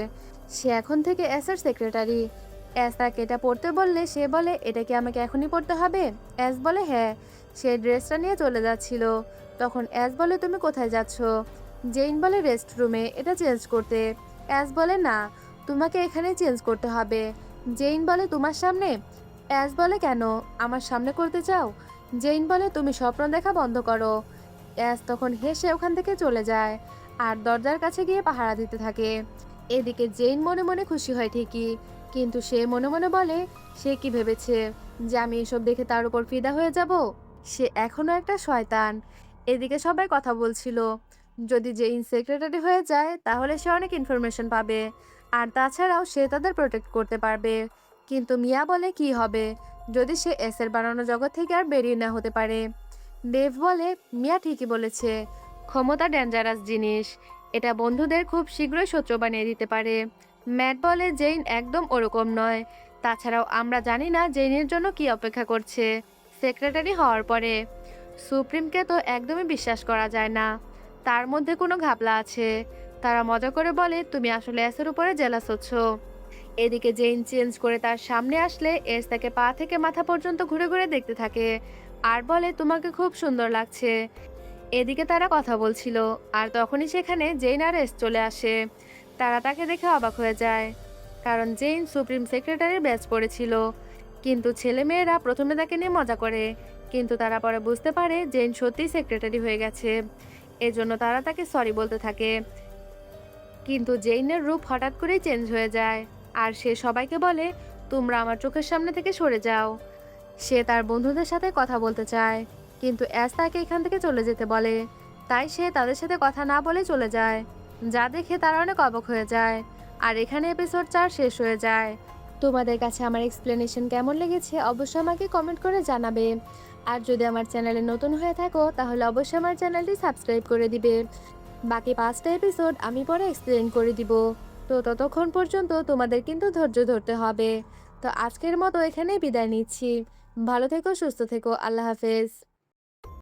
সে এখন থেকে এসের সেক্রেটারি। এস তাকে এটা পড়তে বললে সে বলে, এটা কি আমাকে এখনই পড়তে হবে? এস বলে হ্যাঁ। সে ড্রেসটা নিয়ে চলে যাচ্ছিল। তখন এস বলে, তুমি কোথায় যাচ্ছ? জেইন বলে, রেস্ট রুমে এটা চেঞ্জ করতে। এস বলে, না, তোমাকে এখানেই চেঞ্জ করতে হবে। জেইন বলে, তোমার সামনে? অ্যাশ বলে, কেন, আমার সামনে করতে চাও? জেইন বলে, তুমি স্বপ্ন দেখা বন্ধ করো। অ্যাশ তখন হেসে ওখান থেকে চলে যায় আর দরজার কাছে গিয়ে পাহারা দিতে থাকে। এদিকে জেইন মনে মনে খুশি হয় ঠিকই, কিন্তু সে মনে মনে বলে, সে কি ভেবেছে যে আমি এসব দেখে তার উপর ফিদা হয়ে যাব? সে এখনো একটা শয়তান। এদিকে সবাই কথা বলছিল, যদি জেইন সেক্রেটারি হয়ে যায় তাহলে সে অনেক ইনফরমেশন পাবে, আর তাছাড়াও সে তাদের প্রোটেক্ট করতে পারবে। কিন্তু মিয়া বলে, কি হবে যদি সে এসের বানানো জগৎ থেকে আর বেরিয়ে না হতে পারে? দেব বলে, মিয়া ঠিকই বলেছে, ক্ষমতা ডেঞ্জারাস জিনিস, এটা বন্ধুদের খুব শীঘ্রই শত্রু বানিয়ে দিতে পারে। ম্যাট বলে, জেইন একদম ওরকম নয়। তাছাড়াও আমরা জানি না জেইনের জন্য কি অপেক্ষা করছে সেক্রেটারি হওয়ার পরে। সুপ্রিমকে তো একদমই বিশ্বাস করা যায় না, তার মধ্যে কোনো ঘাপলা আছে। তারা মজা করে বলে, তুমি আসলে এসের উপরে জেলাস হচ্ছ। এদিকে জেইন চেঞ্জ করে তার সামনে আসলে এস তাকে পা থেকে মাথা পর্যন্ত ঘুরে ঘুরে দেখতে থাকে আর বলে, তোমাকে খুব সুন্দর লাগছে। এদিকে তারা কথা বলছিল, আর তখনই সেখানে জেইন আর এস চলে আসে। তারা তাকে দেখে অবাক হয়ে যায়, কারণ জেইন সুপ্রিম সেক্রেটারির ব্যাচ পড়েছিল। কিন্তু ছেলেমেয়েরা প্রথমে তাকে নিয়ে মজা করে, কিন্তু তারা পরে বুঝতে পারে জেইন সত্যিই সেক্রেটারি হয়ে গেছে। এজন্য তারা তাকে সরি বলতে থাকে। কিন্তু জেইনের রূপ হঠাৎ করেই চেঞ্জ হয়ে যায়, আর সে সবাইকে বলে, তোমরা আমার চোখের সামনে থেকে সরে যাও। সে তার বন্ধুদের সাথে কথা বলতে চায়, কিন্তু অ্যাশ তাকে এখান থেকে চলে যেতে বলে। তাই সে তাদের সাথে কথা না বলে চলে যায়, যা দেখে তারা অনেক অবাক হয়ে যায়। আর এখানে এপিসোড 4 শেষ হয়ে যায়। তোমাদের কাছে আমার এক্সপ্লেনেশন কেমন লেগেছে অবশ্যই আমাকে কমেন্ট করে জানাবে। আর যদি আমার চ্যানেলে নতুন হয়ে থাকো তাহলে অবশ্যই আমার চ্যানেলটি সাবস্ক্রাইব করে দিবে। বাকি 5টা এপিসোড আমি পরে এক্সপ্লেন করে দিব। তো ততক্ষণ পর্যন্ত তোমাদের কিন্তু ধৈর্য ধরতে হবে। তো আজকের মতো এখানেই বিদায় নিচ্ছি। ভালো থেকো, সুস্থ থেকো, আল্লাহ হাফেজ।